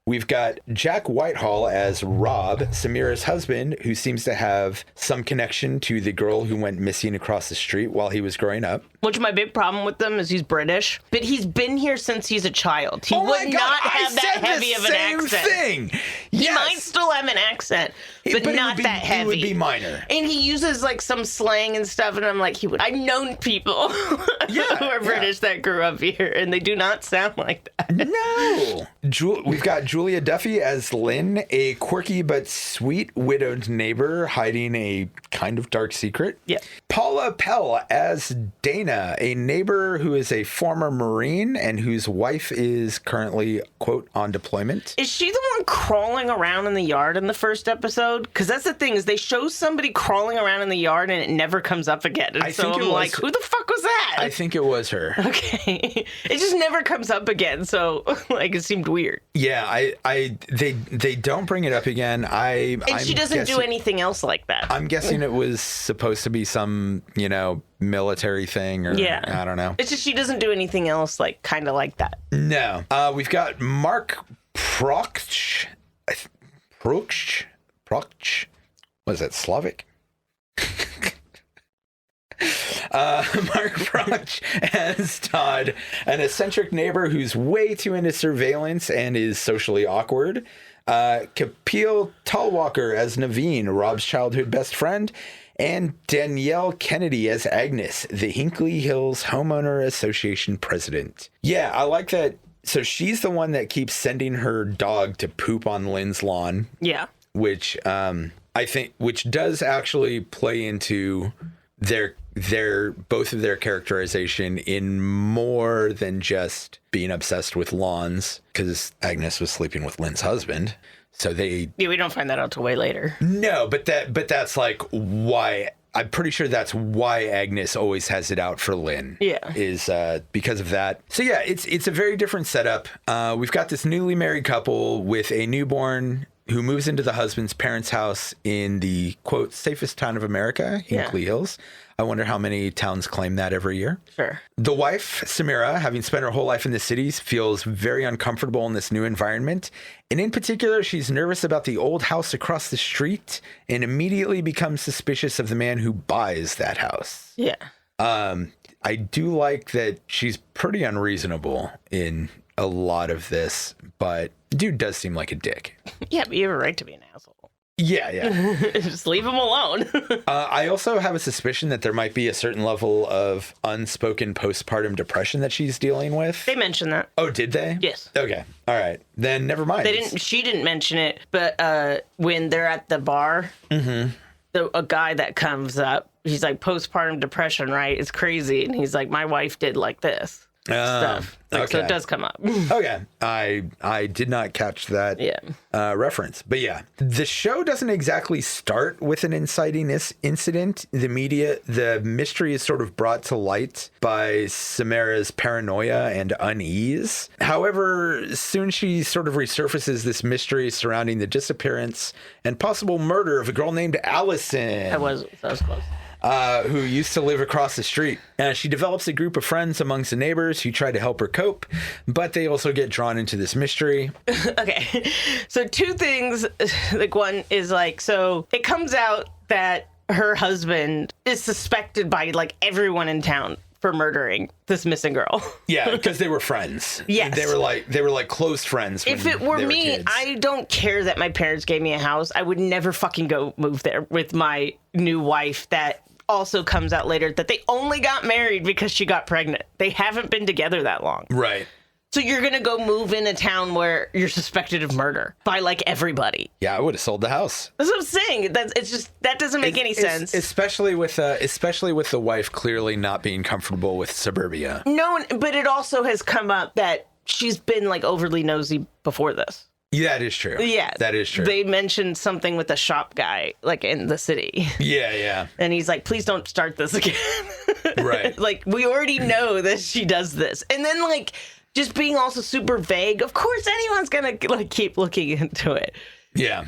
A: We've got Jack Whitehall as Rob, Samira's husband, who seems to have some connection to the girl who went missing across the street while he was growing up.
B: Which my big problem with them is he's British, but he's been here since he's a child. He would not have that heavy of an accent.
A: Thing.
B: He might still have an accent, but not that heavy.
A: It would be minor.
B: And he uses like some slang and stuff, and I'm like, I've known people who are British that grew up here, and they do not sound like that.
A: No. We've got Julia Duffy as Lynn, a quirky but sweet widowed neighbor hiding a kind of dark secret.
B: Yeah.
A: Paula Pell as Dana, a neighbor who is a former Marine and whose wife is currently, quote, on deployment.
B: Is she the one crawling around in the yard in the first episode? Because that's the thing, is they show somebody crawling around in the yard and it never comes up again. And so I'm like, who the fuck was that?
A: I think it was her.
B: Okay. It just never comes up again. So like it seemed weird.
A: Yeah, they don't bring it up again.
B: And she doesn't do anything else like that.
A: I'm guessing it was supposed to be some, military thing, or I don't know.
B: It's just she doesn't do anything else like kind of like that.
A: No. We've got Mark Proksch. What is that, Slavic? Mark Proksch as Todd, an eccentric neighbor who's way too into surveillance and is socially awkward. Kapil Talwalkar as Naveen, Rob's childhood best friend. And Danielle Kennedy as Agnes, the Hinkley Hills Homeowner Association president. Yeah, I like that. So she's the one that keeps sending her dog to poop on Lynn's lawn.
B: Yeah.
A: Which I think does actually play into their both of their characterization in more than just being obsessed with lawns, because Agnes was sleeping with Lynn's husband. So we
B: don't find that out till way later.
A: No, but that's like why. I'm pretty sure that's why Agnes always has it out for Lynn.
B: Yeah,
A: is because of that. So yeah, it's a very different setup. We've got this newly married couple with a newborn who moves into the husband's parents' house in the, quote, safest town of America, Hinkley Hills. I wonder how many towns claim that every year.
B: Sure.
A: The wife, Samira, having spent her whole life in the cities, feels very uncomfortable in this new environment. And in particular, she's nervous about the old house across the street and immediately becomes suspicious of the man who buys that house.
B: Yeah.
A: I do like that she's pretty unreasonable in a lot of this, but dude does seem like a dick.
B: Yeah, but you have a right to be an asshole.
A: Yeah.
B: Just leave him alone.
A: I also have a suspicion that there might be a certain level of unspoken postpartum depression that she's dealing with.
B: They mentioned that.
A: Oh, did they?
B: Yes.
A: Okay. All right. Then never mind.
B: She didn't mention it, but when they're at the bar, a guy that comes up, he's like, postpartum depression, right? It's crazy. And he's like, my wife did like this. Stuff. Like, so it does come up.
A: Okay. I did not catch that reference. But yeah, the show doesn't exactly start with an inciting incident. The mystery is sort of brought to light by Samara's paranoia and unease. However, soon she sort of resurfaces this mystery surrounding the disappearance and possible murder of a girl named Allison.
B: That was close.
A: Who used to live across the street. She develops a group of friends amongst the neighbors who try to help her cope, but they also get drawn into this mystery.
B: Okay, so two things. Like, one is like, so it comes out that her husband is suspected by like everyone in town for murdering this missing girl.
A: Yeah, because they were friends.
B: Yes.
A: They were like close friends.
B: If it were me,
A: kids.
B: I don't care that my parents gave me a house. I would never fucking go move there with my new wife that also comes out later that they only got married because she got pregnant. They haven't been together that long.
A: Right.
B: So you're going to go move in a town where you're suspected of murder by like everybody.
A: Yeah, I would have sold the house.
B: That's what I'm saying. That doesn't make any sense.
A: Especially with the wife clearly not being comfortable with suburbia.
B: No, but it also has come up that she's been like overly nosy before this.
A: Yeah, that is true.
B: Yeah.
A: That is true.
B: They mentioned something with the shop guy, like in the city.
A: Yeah.
B: And he's like, please don't start this again.
A: Right.
B: Like, we already know that she does this. And then, like, just being also super vague. Of course, anyone's going to, like, keep looking into it.
A: Yeah.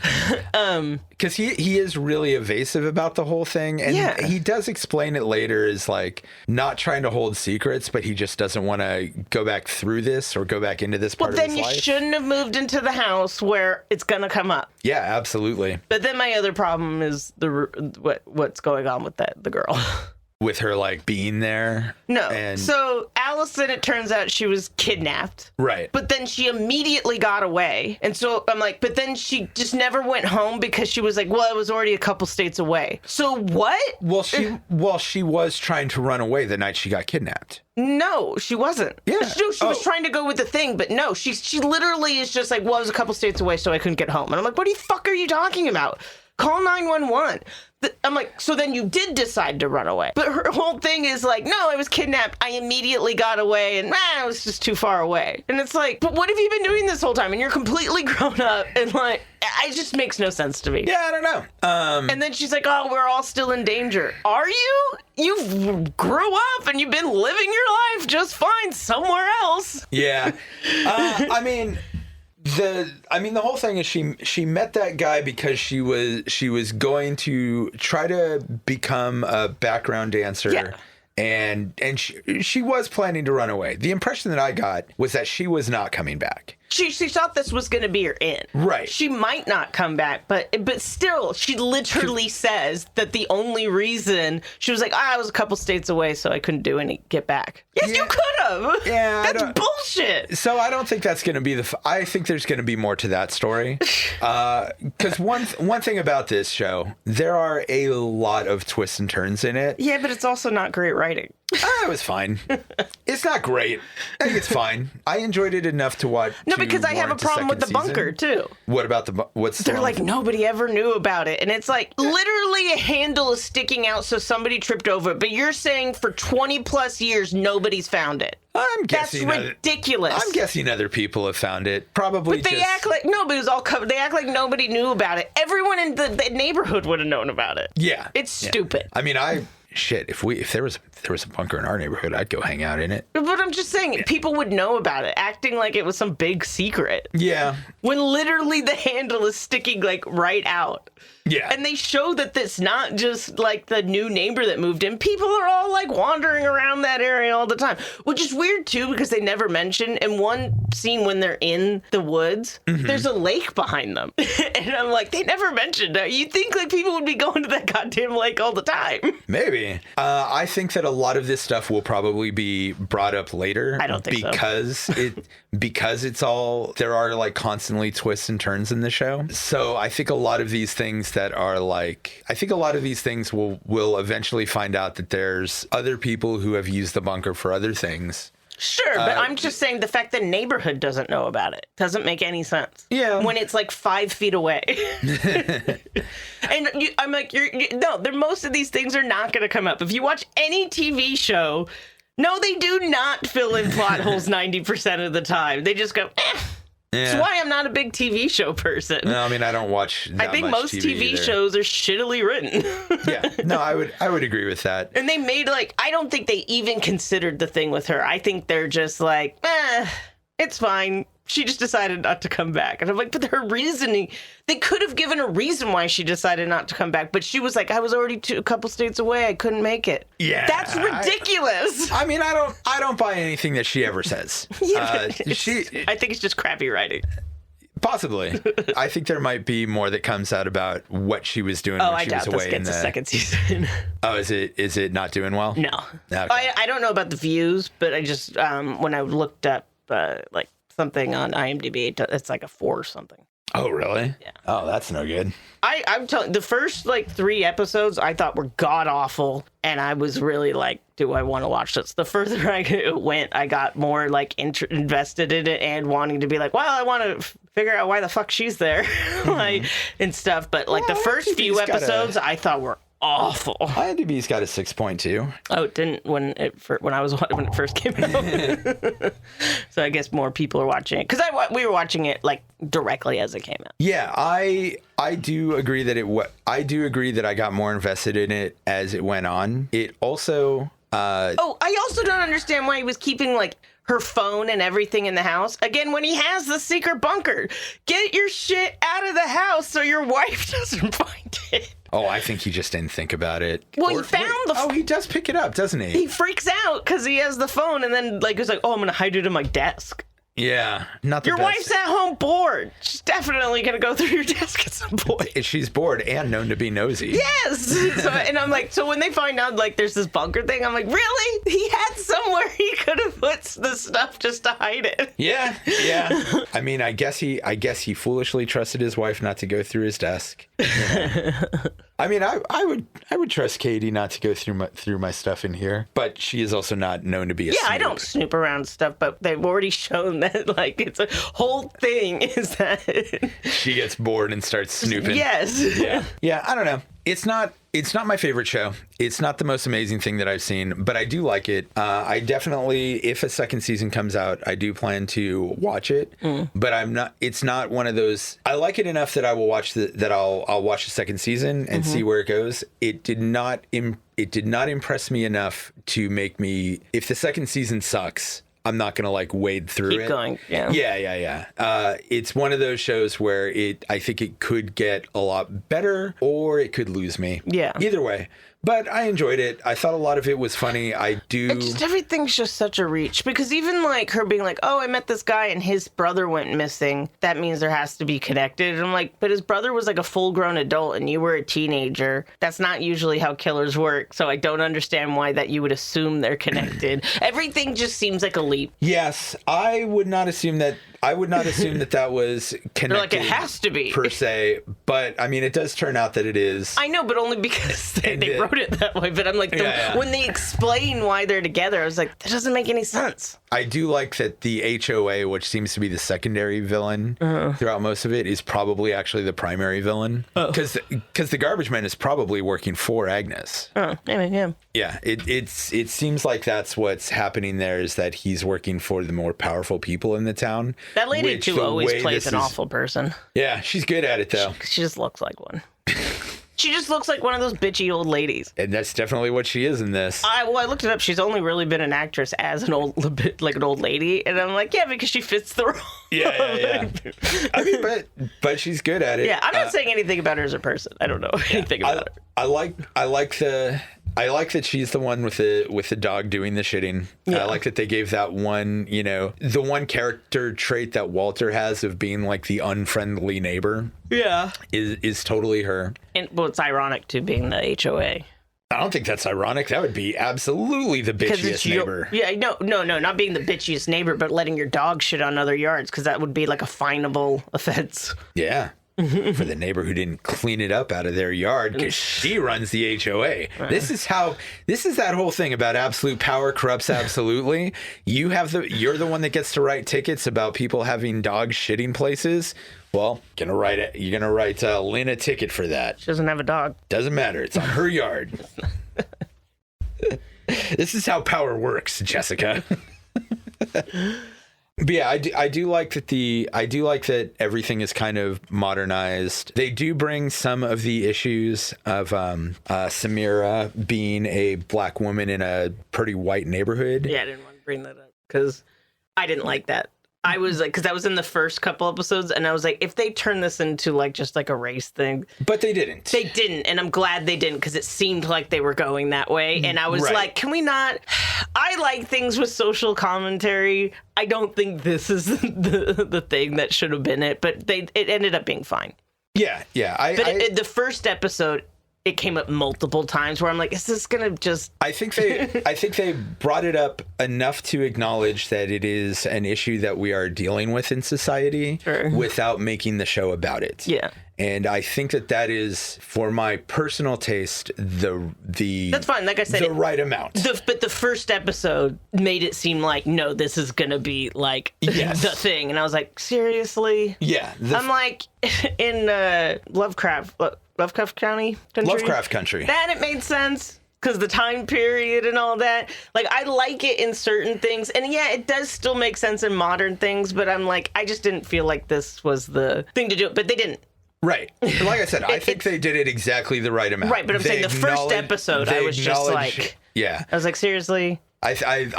A: Because he is really evasive about the whole thing. And he does explain it later as like not trying to hold secrets, but he just doesn't want to go back through this or go back into this part of his life.
B: Well, then you shouldn't have moved into the house where it's going to come up.
A: Yeah, absolutely.
B: But then my other problem is what's going on with the girl.
A: With her, like, being there?
B: No. So, Allison, it turns out she was kidnapped.
A: Right.
B: But then she immediately got away. And so I'm like, but then she just never went home because she was like, well, it was already a couple states away. So what?
A: Well, she was trying to run away the night she got kidnapped.
B: No, she wasn't.
A: Yeah.
B: She was trying to go with the thing, but no, she literally is just like, well, it was a couple states away, so I couldn't get home. And I'm like, what the fuck are you talking about? Call 911. I'm like, so then you did decide to run away. But her whole thing is like, no, I was kidnapped. I immediately got away and I was just too far away. And it's like, but what have you been doing this whole time? And you're completely grown up and like, it just makes no sense to me.
A: Yeah, I don't know.
B: And then she's like, oh, we're all still in danger. Are you? You grew up and you've been living your life just fine somewhere else.
A: Yeah. I mean, the whole thing is she met that guy because she was going to try to become a background dancer.
B: Yeah.
A: And she was planning to run away. The impression that I got was that she was not coming back.
B: She thought this was going to be her in.
A: Right.
B: She might not come back, but still, she literally says that the only reason she was like, I was a couple states away, so I couldn't get back. Yes, you could have.
A: Yeah,
B: that's bullshit.
A: So I don't think that's going to be I think there's going to be more to that story. Because one thing about this show, there are a lot of twists and turns in it.
B: Yeah, but it's also not great writing.
A: It was fine. It's not great. I think it's fine. I enjoyed it enough to watch.
B: No, because I have a problem with the bunker too.
A: What about
B: They're like, nobody ever knew about it. And it's like, literally a handle is sticking out so somebody tripped over it. But you're saying for 20 plus years, nobody's found it.
A: I'm guessing
B: that's ridiculous.
A: I'm guessing other people have found it. Probably.
B: But they act like nobody was all covered. They act like nobody knew about it. Everyone in the neighborhood would have known about it.
A: Yeah.
B: It's stupid.
A: I mean, if there was a bunker in our neighborhood, I'd go hang out in it.
B: But I'm just saying, people would know about it, acting like it was some big secret.
A: Yeah.
B: When literally the handle is sticking like right out.
A: Yeah.
B: And they show that it's not just like the new neighbor that moved in. People are all like wandering around that area all the time, which is weird too, because they never mention in one scene when they're in the woods, there's a lake behind them. And I'm like, they never mentioned that. You'd think like people would be going to that goddamn lake all the time.
A: Maybe. I think that a lot of this stuff will probably be brought up later.
B: I don't think so.
A: Because it's all, there are like constantly twists and turns in the show. So I think a lot of these things will eventually find out that there's other people who have used the bunker for other things.
B: Sure, but I'm just saying the fact that neighborhood doesn't know about it doesn't make any sense.
A: Yeah.
B: When it's like 5 feet away. And I'm like, most of these things are not going to come up. If you watch any TV show, no, they do not fill in plot holes 90% of the time. They just go, eh. Yeah. That's why I'm not a big TV show person.
A: No, I mean, I don't watch that much
B: I think most TV shows are shittily written.
A: Yeah, no, I would agree with that.
B: And they made I don't think they even considered the thing with her. I think they're just like, it's fine. She just decided not to come back. And I'm like, but her reasoning, they could have given a reason why she decided not to come back. But she was like, I was already a couple states away. I couldn't make it.
A: Yeah.
B: That's ridiculous.
A: I mean, I don't buy anything that she ever says.
B: I think it's just crappy writing.
A: Possibly. I think there might be more that comes out about what she was doing when she was away.
B: Oh, I doubt this gets a second season.
A: Oh, is it not doing well?
B: No. Okay. I don't know about the views, but I just, when I looked up, something on IMDb, it's like a 4 or something.
A: Oh, really?
B: Yeah.
A: Oh, that's no good.
B: I'm telling the first 3 episodes I thought were god awful, and I was really like, do I want to watch this? The further I went, I got more invested in it and wanting to be like, well, I want to figure out why the fuck she's there, and stuff. But the first few episodes I thought were awful.
A: IMDb's got a 6.2.
B: Oh, it didn't when it first came out. So I guess more people are watching it because we were watching it directly as it came out.
A: Yeah, I do agree that I got more invested in it as it went on. It also.
B: I also don't understand why he was keeping her phone and everything in the house. Again, when he has the secret bunker, get your shit out of the house so your wife doesn't find it.
A: Oh, I think he just didn't think about it.
B: Well, he found
A: he does pick it up, doesn't he?
B: He freaks out because he has the phone and then he's like, oh, I'm going to hide it in my desk.
A: Yeah, not the
B: Your
A: best.
B: wife's at home bored. She's definitely going to go through your desk at some point.
A: She's bored and known to be nosy.
B: Yes. And I'm like, so when they find out there's this bunker thing, I'm like, really? He had somewhere he could have put the stuff just to hide it.
A: Yeah. I mean, I guess he foolishly trusted his wife not to go through his desk. I mean, I would trust Katie not to go through my stuff in here, but she is also not known to be a snoop.
B: I don't snoop around stuff, but they've already shown that it's a whole thing is that
A: she gets bored and starts snooping.
B: Yes.
A: Yeah. I don't know. It's not my favorite show. It's not the most amazing thing that I've seen, but I do like it. I definitely, if a second season comes out, I do plan to watch it. But it's not one of those. I like it enough that I will watch I'll watch the second season and see where it goes. It did not impress me enough to make me. If the second season sucks, I'm not going to wade through it.
B: Keep going. Yeah.
A: Yeah. It's one of those shows where I think it could get a lot better or it could lose me.
B: Yeah.
A: Either way. But I enjoyed it. I thought a lot of it was funny.
B: Everything's just such a reach because even her being like, oh, I met this guy and his brother went missing. That means there has to be connected. And I'm like, but his brother was a full-grown adult and you were a teenager. That's not usually how killers work. So I don't understand why that you would assume they're connected. Everything just seems like a leap.
A: Yes, I would not assume that. I would not assume that was connected.
B: They're it has to be.
A: Per se. But, I mean, it does turn out that it is.
B: I know, but only because they wrote it that way. But I'm like, when they explain why they're together, I was like, that doesn't make any sense.
A: I do like that the HOA, which seems to be the secondary villain throughout most of it, is probably actually the primary villain. Because the garbage man is probably working for Agnes.
B: Oh, maybe, yeah.
A: Yeah, it seems like that's what's happening there is that he's working for the more powerful people in the town.
B: That lady, too, always plays an awful person.
A: Yeah, she's good at it, though.
B: She just looks like one. She just looks like one of those bitchy old ladies.
A: And that's definitely what she is in this.
B: I looked it up. She's only really been an actress as an old lady. And I'm like, yeah, because she fits the role.
A: Yeah. I mean, but she's good at it.
B: Yeah, I'm not saying anything about her as a person. I don't know anything about her.
A: I like that she's the one with the dog doing the shitting.
B: Yeah.
A: I like that they gave that one, the one character trait that Walter has of being like the unfriendly neighbor.
B: Yeah.
A: Is totally her.
B: And it's ironic too, being the HOA.
A: I don't think that's ironic. That would be absolutely the bitchiest neighbor.
B: No, not being the bitchiest neighbor, but letting your dog shit on other yards, because that would be like a finable offense.
A: Yeah. For the neighbor who didn't clean it up out of their yard because she runs the HOA. This is that whole thing about absolute power corrupts absolutely. You're the one that gets to write tickets about people having dog shitting places. Well, you're gonna write Lynn a ticket for that.
B: She doesn't have a dog.
A: Doesn't matter. It's on her yard. This is how power works, Jessica. But yeah, I do like that everything is kind of modernized. They do bring some of the issues of Samira being a black woman in a pretty white neighborhood.
B: Yeah, I didn't want to bring that up because I didn't like that. I was like, because that was in the first couple episodes, and I was like, if they turn this into like just like a race thing,
A: but they didn't.
B: They didn't, and I'm glad they didn't because it seemed like they were going that way, and I was like, can we not? I like things with social commentary. I don't think this is the thing that should have been it, but it ended up being fine.
A: Yeah.
B: The first episode, it came up multiple times where I'm like, is this gonna just?
A: I think they brought it up enough to acknowledge that it is an issue that we are dealing with in society without making the show about it.
B: Yeah.
A: And I think that is, for my personal taste, the
B: that's fine. Like I said,
A: the right amount.
B: But the first episode made it seem like, no, this is gonna be like the thing, and I was like, seriously?
A: Yeah.
B: I'm like, in Lovecraft Country. That it made sense because the time period and all that. Like, I like it in certain things, and yeah, it does still make sense in modern things. But I'm like, I just didn't feel like this was the thing to do it. But they didn't.
A: Right. Like I said, I think they did it exactly the right amount.
B: Right, but I'm saying the first episode, I was just like,
A: yeah.
B: I was like, seriously?
A: I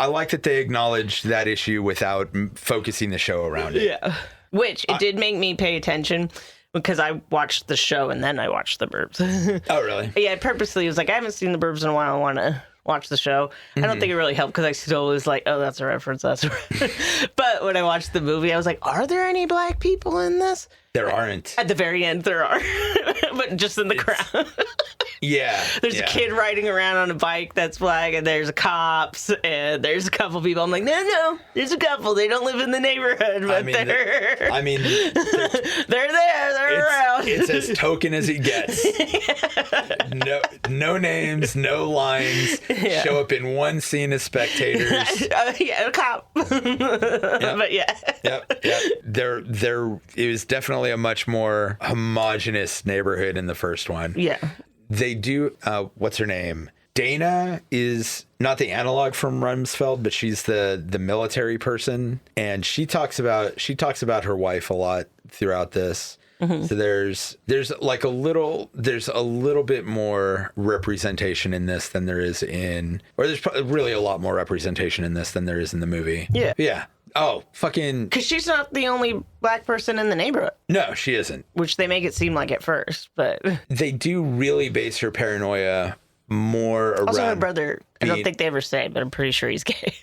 A: like that they acknowledged that issue without focusing the show around it.
B: Yeah. Which, it did make me pay attention because I watched the show and then I watched the Burbs.
A: Oh, really?
B: Yeah, I purposely was like, I haven't seen the Burbs in a while. I want to watch the show. Mm-hmm. I don't think it really helped because I still was like, oh, that's a reference. But when I watched the movie, I was like, are there any black people in this?
A: There aren't.
B: At the very end, there are. But just in the crowd.
A: Yeah.
B: There's a kid riding around on a bike that's black, and there's cops, and there's a couple people. I'm like, no, there's a couple. They don't live in the neighborhood, but they're there. They're around.
A: It's as token as it gets. No names, no lines. Yeah. Show up in one scene as spectators.
B: A cop. Yep. But yeah.
A: Yep. It was definitely a much more homogenous neighborhood in the first one.
B: Yeah.
A: They do, what's her name? Dana is not the analog from Rumsfeld, but she's the military person. And she talks about her wife a lot throughout this. Mm-hmm. So there's like a little bit more representation in this than there is there's really a lot more representation in this than there is in the movie.
B: Yeah.
A: Yeah. Oh, fucking...
B: Because she's not the only black person in the neighborhood.
A: No, she isn't.
B: Which they make it seem like at first, but...
A: They do really base her paranoia more around...
B: Also, her brother, I don't think they ever say, but I'm pretty sure he's gay.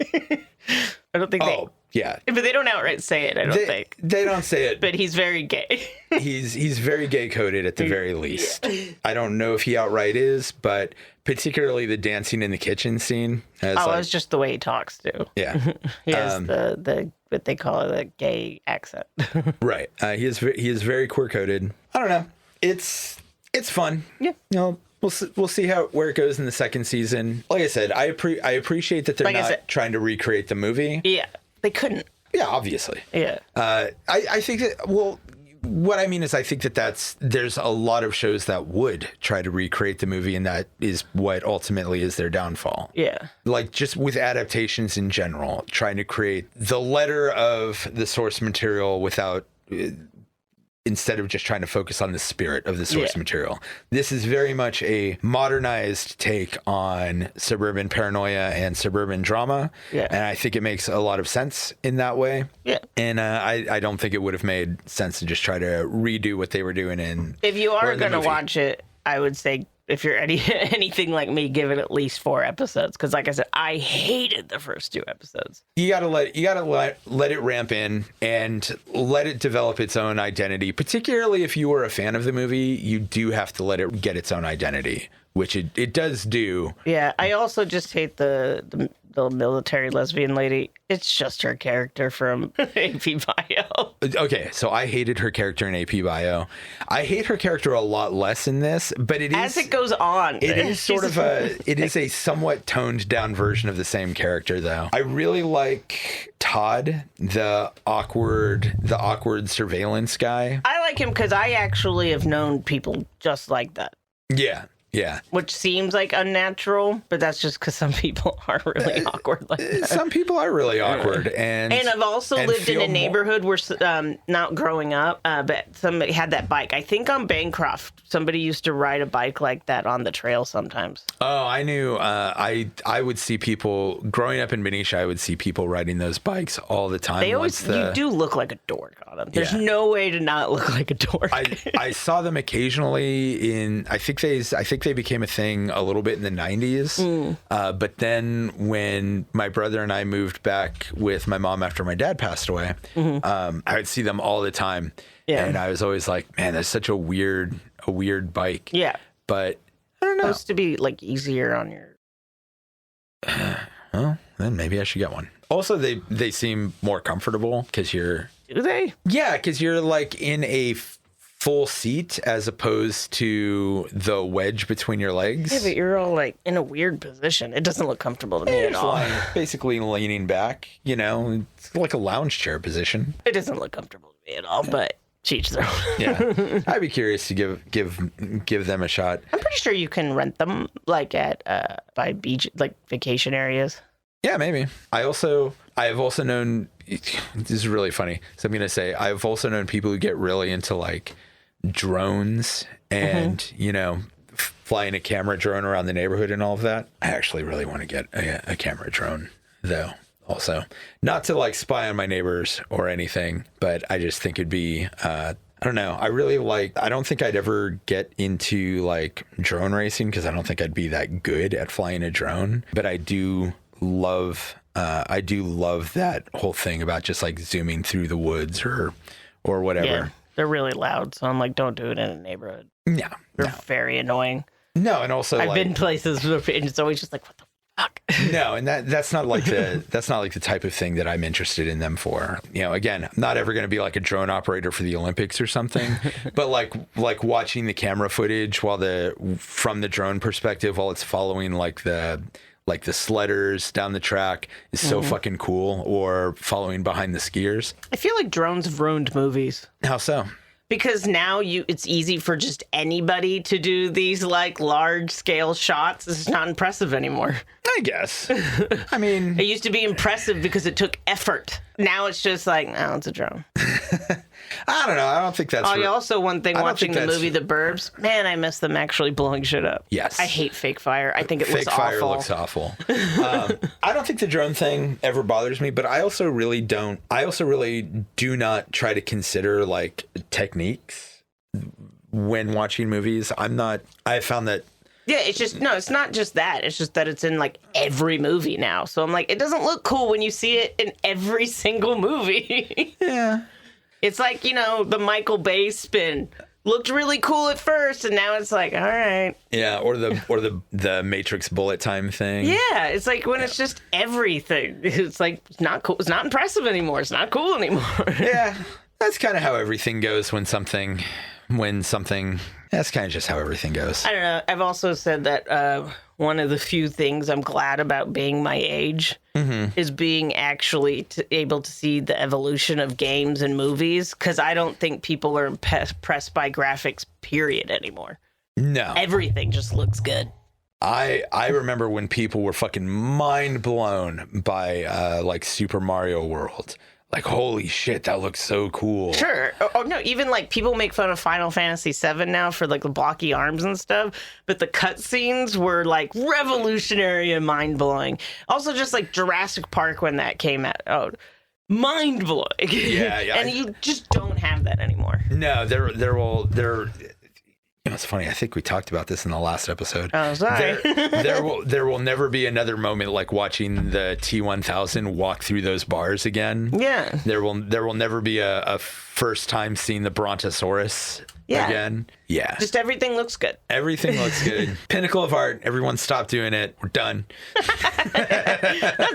B: I don't think
A: yeah.
B: But they don't outright say it, I don't think.
A: They don't say it.
B: But he's very gay.
A: He's very gay-coded at the very least. Yeah. I don't know if he outright is, but particularly the dancing in the kitchen scene.
B: It's just the way he talks, too.
A: Yeah.
B: He has the what they call it, a gay accent.
A: Right. He is very queer-coded. I don't know. It's fun.
B: Yeah.
A: We'll see where it goes in the second season. Like I said, I appreciate that they're not trying to recreate the movie.
B: Yeah, they couldn't.
A: Yeah, obviously.
B: Yeah.
A: I think that, well, what I mean is I think there's a lot of shows that would try to recreate the movie, and that is what ultimately is their downfall.
B: Yeah.
A: Like, just with adaptations in general, trying to create the letter of the source material without instead of just trying to focus on the spirit of the source material. This is very much a modernized take on suburban paranoia and suburban drama. Yeah. And I think it makes a lot of sense in that way. Yeah. And I don't think it would have made sense to just try to redo what they were doing in.
B: If you are going to watch it, I would say, if you're anything like me, give it at least 4 episodes. Because, like I said, I hated the first 2 episodes.
A: You gotta let it ramp in and let it develop its own identity. Particularly if you were a fan of the movie, you do have to let it get its own identity, which it does do.
B: Yeah, I also just hate the military lesbian lady. It's just her character from AP Bio.
A: Okay, so I hated her character in AP Bio. I hate her character a lot less in this, but it is,
B: as it goes on,
A: it is sort of it is a somewhat toned down version of the same character, though. I really like Todd, the awkward surveillance guy.
B: I like him because I actually have known people just like that.
A: Yeah. Yeah.
B: Which seems like unnatural, but that's just because some people are really awkward like that.
A: Some people are really awkward. And
B: I've also lived in a neighborhood where, not growing up, but somebody had that bike. I think on Bancroft, somebody used to ride a bike like that on the trail sometimes.
A: Oh, I knew. I would see people, growing up in Benicia, I would see people riding those bikes all the time.
B: You do look like a dork on them. There's no way to not look like a dork.
A: I saw them occasionally in, I think they became a thing a little bit in the 90s. But then when my brother and I moved back with my mom after my dad passed away, I would see them all the time. Yeah. And I was always like, man, that's such a weird bike.
B: Yeah.
A: But I don't know.
B: It's supposed to be like easier on your...
A: Well, then maybe I should get one. Also, they seem more comfortable because you're...
B: Do they?
A: Yeah, because you're like in a full seat as opposed to the wedge between your legs.
B: Yeah, but you're all like in a weird position. It doesn't look comfortable to me at all.
A: Basically leaning back, it's like a lounge chair position.
B: It doesn't look comfortable to me at all, but each their own.
A: Yeah, I'd be curious to give them a shot.
B: I'm pretty sure you can rent them like at by beach, like vacation areas.
A: Yeah, maybe. I have also known, this is really funny, so I'm going to say, I've also known people who get really into like drones and, flying a camera drone around the neighborhood and all of that. I actually really want to get a camera drone, though, also. Not to like spy on my neighbors or anything, but I just think it'd be, I don't know. I don't think I'd ever get into like drone racing because I don't think I'd be that good at flying a drone, but I do love that whole thing about just like zooming through the woods or whatever. Yeah,
B: they're really loud, so I'm like, don't do it in a neighborhood.
A: Yeah,
B: they're very annoying.
A: No, and also
B: I've been places where it's always just like, what the fuck?
A: No, and that's not like the type of thing that I'm interested in them for. Again, I'm not ever going to be like a drone operator for the Olympics or something, but like watching the camera footage from the drone perspective while it's following like the sledders down the track is so fucking cool, or following behind the skiers.
B: I feel like drones have ruined movies.
A: How so?
B: Because now it's easy for just anybody to do these like large scale shots. It's not impressive anymore.
A: I guess. I mean,
B: it used to be impressive because it took effort. Now it's just like, no, it's a drone.
A: I don't know. I don't think that's...
B: Also, one thing, watching the movie The Burbs, man, I miss them actually blowing shit up.
A: Yes.
B: I hate fake fire. I think it looks awful.
A: Fake fire looks awful. I don't think the drone thing ever bothers me, but I also really do not try to consider like techniques when watching movies. I found that...
B: Yeah, it's not just that. It's just that it's in like every movie now. So I'm like, it doesn't look cool when you see it in every single movie.
A: Yeah.
B: It's like, the Michael Bay spin looked really cool at first, and now it's like, all right.
A: Yeah, or the Matrix bullet time thing.
B: Yeah, it's like when it's just everything. It's like, it's not cool. It's not impressive anymore. It's not cool anymore.
A: Yeah, that's kind of how everything goes when something... That's kind of just how everything goes.
B: I don't know. I've also said that one of the few things I'm glad about being my age is being actually able to see the evolution of games and movies, because I don't think people are impressed by graphics, period, anymore.
A: No.
B: Everything just looks good.
A: I remember when people were fucking mind blown by like Super Mario World. like, holy shit, that looks so cool.
B: Sure. Oh, no, even like people make fun of Final Fantasy VII now for like the blocky arms and stuff, but the cutscenes were like revolutionary and mind-blowing. Also, just like Jurassic Park when that came out. Mind-blowing.
A: Yeah.
B: And you just don't have that anymore.
A: No, it's funny. I think we talked about this in the last episode.
B: Oh, sorry.
A: There will never be another moment like watching the T-1000 walk through those bars again.
B: Yeah.
A: There will never be a first time seeing the Brontosaurus again. Yeah.
B: Just everything looks good.
A: Everything looks good. Pinnacle of art. Everyone stop doing it. We're done.
B: Not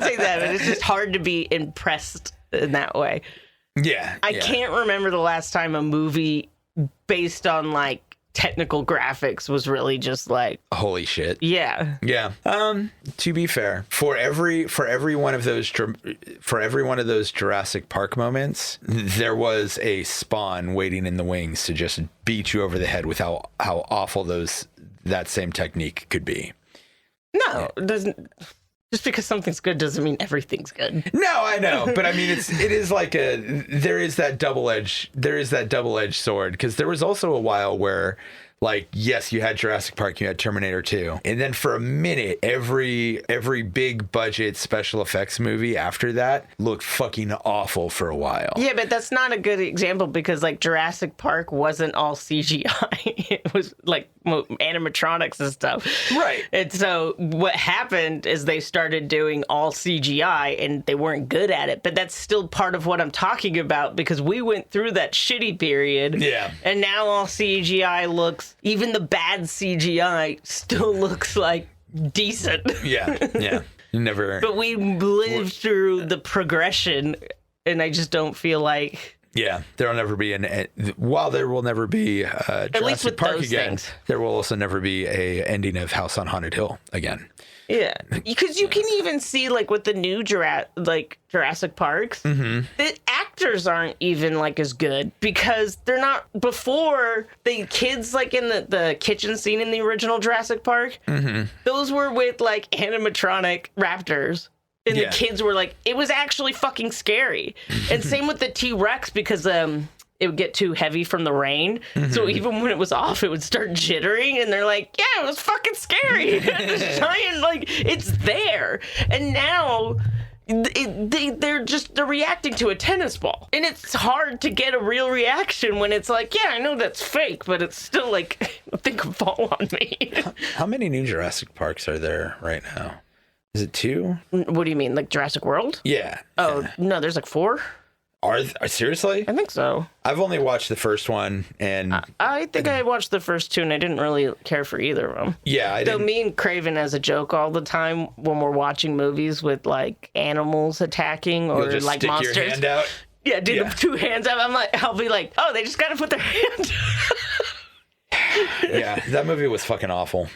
B: saying that, but it's just hard to be impressed in that way.
A: Yeah.
B: I can't remember the last time a movie based on like technical graphics was really just like
A: holy shit.
B: Yeah.
A: To be fair, for every one of those Jurassic Park moments, there was a Spawn waiting in the wings to just beat you over the head with how awful that same technique could be.
B: No, it doesn't. Just because something's good doesn't mean everything's good.
A: No, I know, but I mean, it is like there is that double-edged sword, because there was also a while where, like, yes, you had Jurassic Park, you had Terminator 2, and then for a minute, every big budget special effects movie after that looked fucking awful for a while.
B: Yeah, but that's not a good example because like Jurassic Park wasn't all CGI. It was like animatronics and stuff.
A: Right.
B: And so what happened is they started doing all CGI and they weren't good at it. But that's still part of what I'm talking about because we went through that shitty period.
A: Yeah.
B: And now all CGI looks, even the bad CGI still looks like decent.
A: Yeah. Never.
B: But we lived through the progression and I just don't feel like...
A: Yeah, there will never be while there will never be Jurassic Park again, there will also never be a ending of House on Haunted Hill again.
B: Yeah, because you can even see like with the new Jurassic Parks, the actors aren't even like as good because they're not. Before the kids like in the kitchen scene in the original Jurassic Park, those were with like animatronic raptors. And the kids were like, it was actually fucking scary. And same with the T-Rex because it would get too heavy from the rain. So even when it was off, it would start jittering. And they're like, yeah, it was fucking scary. This giant, like, it's there. And now they're reacting to a tennis ball. And it's hard to get a real reaction when it's like, yeah, I know that's fake, but it's still like, I think it'll fall on me.
A: How many new Jurassic Parks are there right now? Is it 2?
B: What do you mean, like Jurassic World?
A: Yeah.
B: Oh, no, there's like 4.
A: Seriously?
B: I think so.
A: I've only watched the first one, and...
B: I think I watched the first 2, and I didn't really care for either of them.
A: Yeah, I didn't...
B: Me and Craven as a joke all the time when we're watching movies with, like, animals attacking or,
A: just
B: like,
A: stick
B: monsters.
A: Your hand out?
B: Yeah, do the 2 hands up. I'll be like, oh, they just gotta put their hand
A: Yeah, that movie was fucking awful.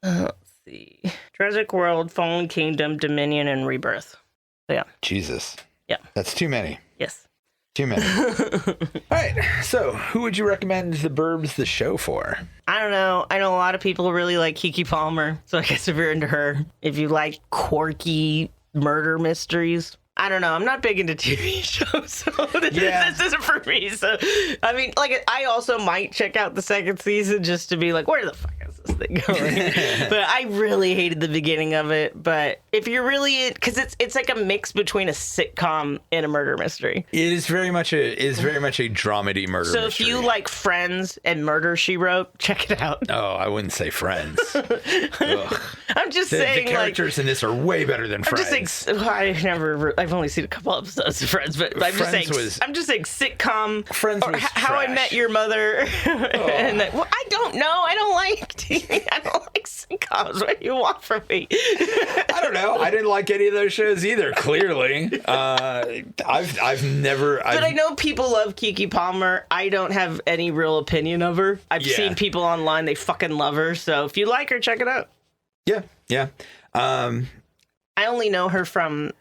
B: Let's see. Jurassic World, Fallen Kingdom, Dominion, and Rebirth. Yeah.
A: Jesus.
B: Yeah.
A: That's too many.
B: Yes.
A: Too many. All right. So, who would you recommend the Burbs the show for?
B: I don't know. I know a lot of people really like Keke Palmer, so I guess if you're into her, if you like quirky murder mysteries. I don't know. I'm not big into TV shows, so this isn't for me. So, I mean, like, I also might check out the second season just to be like, where the fuck is this thing going? But I really hated the beginning of it. But if you're really, because it's like a mix between a sitcom and a murder mystery.
A: It is very much a dramedy murder mystery.
B: So if you like Friends and Murder, She Wrote, check it out.
A: Oh, I wouldn't say Friends.
B: I'm just saying,
A: the characters in this are way better than Friends.
B: I'm just saying, I've only seen a couple episodes of Friends, but I'm just saying sitcom.
A: Friends was
B: How I Met Your Mother. And I don't know. I don't like TV. I don't like sitcoms. What do you want from me?
A: I don't know. I didn't like any of those shows either. Clearly, I've never.
B: But I know people love Keke Palmer. I don't have any real opinion of her. I've seen people online; they fucking love her. So if you like her, check it out.
A: Yeah.
B: I only know her from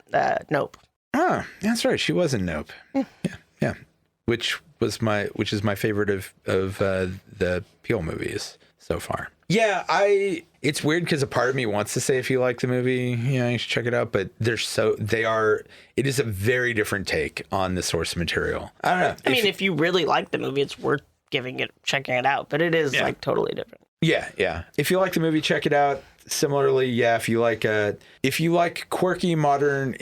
B: Nope.
A: Oh, that's right. She was in Nope. Yeah. Which is my favorite of the Peele movies so far. Yeah, It's weird because a part of me wants to say if you like the movie, you should check it out. But it is a very different take on the source material. I don't know.
B: I mean, if you really like the movie, it's worth checking it out. But it is like totally different.
A: Yeah. If you like the movie, check it out. Similarly, if you like quirky modern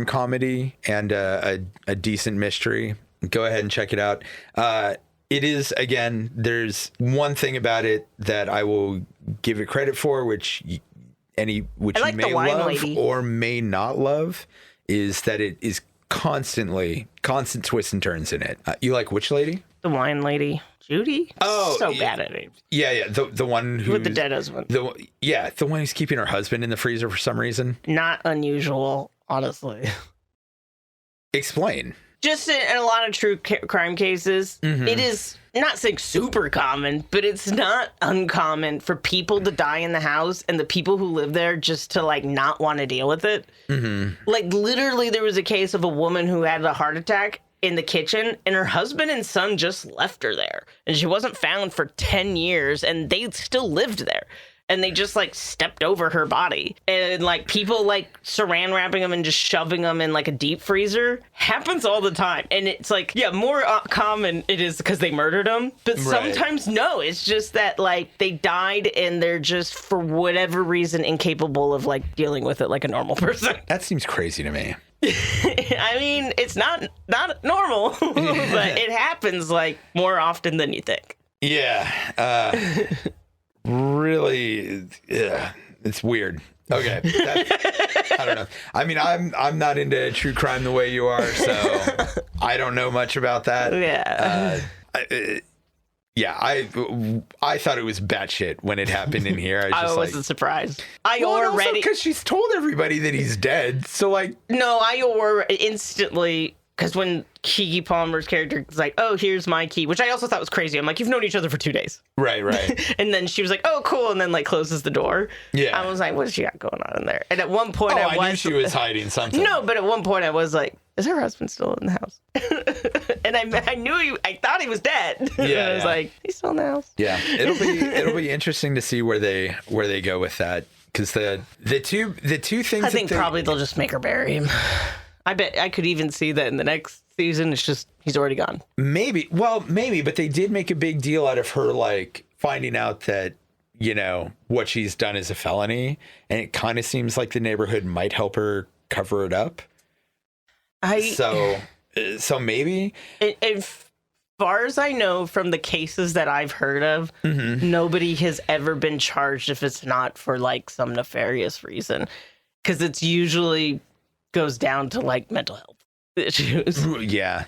A: comedy and a decent mystery, go ahead and check it out. It is, again, there's one thing about it that I will give it credit for, which you may love or may not love, is that it is constant twists and turns in it. You like which lady?
B: The wine lady. Judy?
A: Oh,
B: so bad at it.
A: Yeah. The one who
B: with the dead husband.
A: The one who's keeping her husband in the freezer for some reason.
B: Not unusual, honestly.
A: Explain.
B: Just in a lot of true crime cases, it is not saying super common, but it's not uncommon for people to die in the house and the people who live there just to like not want to deal with it. Like literally, there was a case of a woman who had a heart attack in the kitchen and her husband and son just left her there, and she wasn't found for 10 years, and they still lived there. And they just like stepped over her body, and like people like saran wrapping them and just shoving them in like a deep freezer happens all the time. And it's like, more common it is because they murdered them, but sometimes no, it's just that like they died and they're just for whatever reason incapable of like dealing with it like a normal person.
A: That seems crazy to me.
B: I mean, it's not normal, but it happens like more often than you think.
A: Yeah. Really, it's weird. Okay, I don't know. I mean, I'm not into true crime the way you are, so I don't know much about that. I thought it was batshit when it happened in here.
B: I wasn't surprised.
A: Because she's told everybody that he's dead. So like,
B: no, I instantly. Because when Keke Palmer's character was like, oh, here's my key, which I also thought was crazy. I'm like, you've known each other for 2 days.
A: Right.
B: And then she was like, oh, cool. And then like closes the door. Yeah. I was like, what does she got going on in there? And at one point
A: I knew she was hiding something.
B: No, but at one point I was like, is her husband still in the house? And I thought he was dead. Yeah. I was like, he's still in the house.
A: Yeah. It'll be interesting to see where they go with that. Because the two things
B: I think probably they'll just make her bury him. I bet I could even see that in the next season. It's just he's already gone.
A: Maybe, but they did make a big deal out of her like finding out that what she's done is a felony, and it kind of seems like the neighborhood might help her cover it up. So maybe. As
B: far as I know from the cases that I've heard of, nobody has ever been charged if it's not for like some nefarious reason, because it's usually goes down to like mental health issues.
A: Yeah.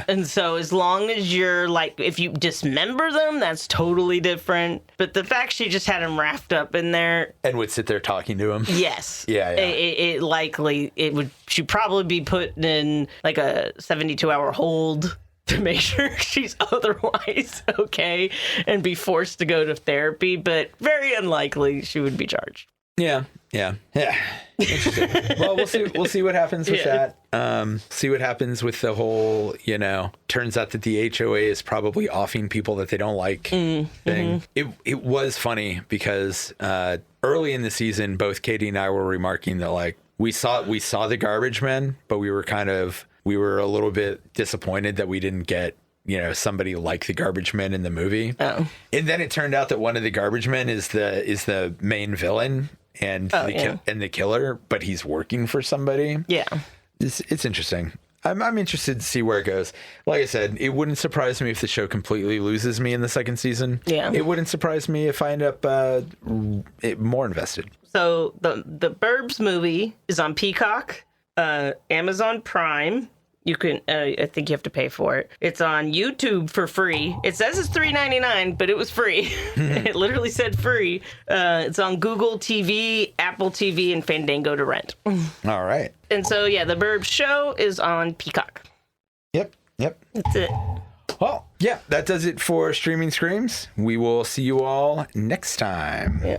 B: And so as long as you're like, if you dismember them, that's totally different. But the fact she just had him wrapped up in there
A: and would sit there talking to him.
B: Yes.
A: Yeah.
B: She'd probably be put in like a 72-hour hold to make sure she's otherwise okay and be forced to go to therapy. But very unlikely she would be charged.
A: Yeah. Interesting. Well, we'll see what happens with that. See what happens with the whole, turns out that the HOA is probably offing people that they don't like thing. It was funny because early in the season, both Katie and I were remarking that like we saw the garbage men, but we were a little bit disappointed that we didn't get somebody like the garbage men in the movie.
B: Oh.
A: And then it turned out that one of the garbage men is the main villain and the killer, but he's working for somebody.
B: Yeah.
A: It's interesting. I'm interested to see where it goes. Like I said, it wouldn't surprise me if the show completely loses me in the second season.
B: Yeah.
A: It wouldn't surprise me if I end up more invested.
B: So the Burbs movie is on Peacock, Amazon Prime. You can, I think you have to pay for it. It's on YouTube for free. It says it's $3.99, but it was free. It literally said free. It's on Google TV, Apple TV, and Fandango to rent.
A: All right.
B: And so, yeah, the Burbs show is on Peacock.
A: Yep.
B: That's it.
A: Well, yeah, that does it for Streaming Screams. We will see you all next time.
B: Yeah.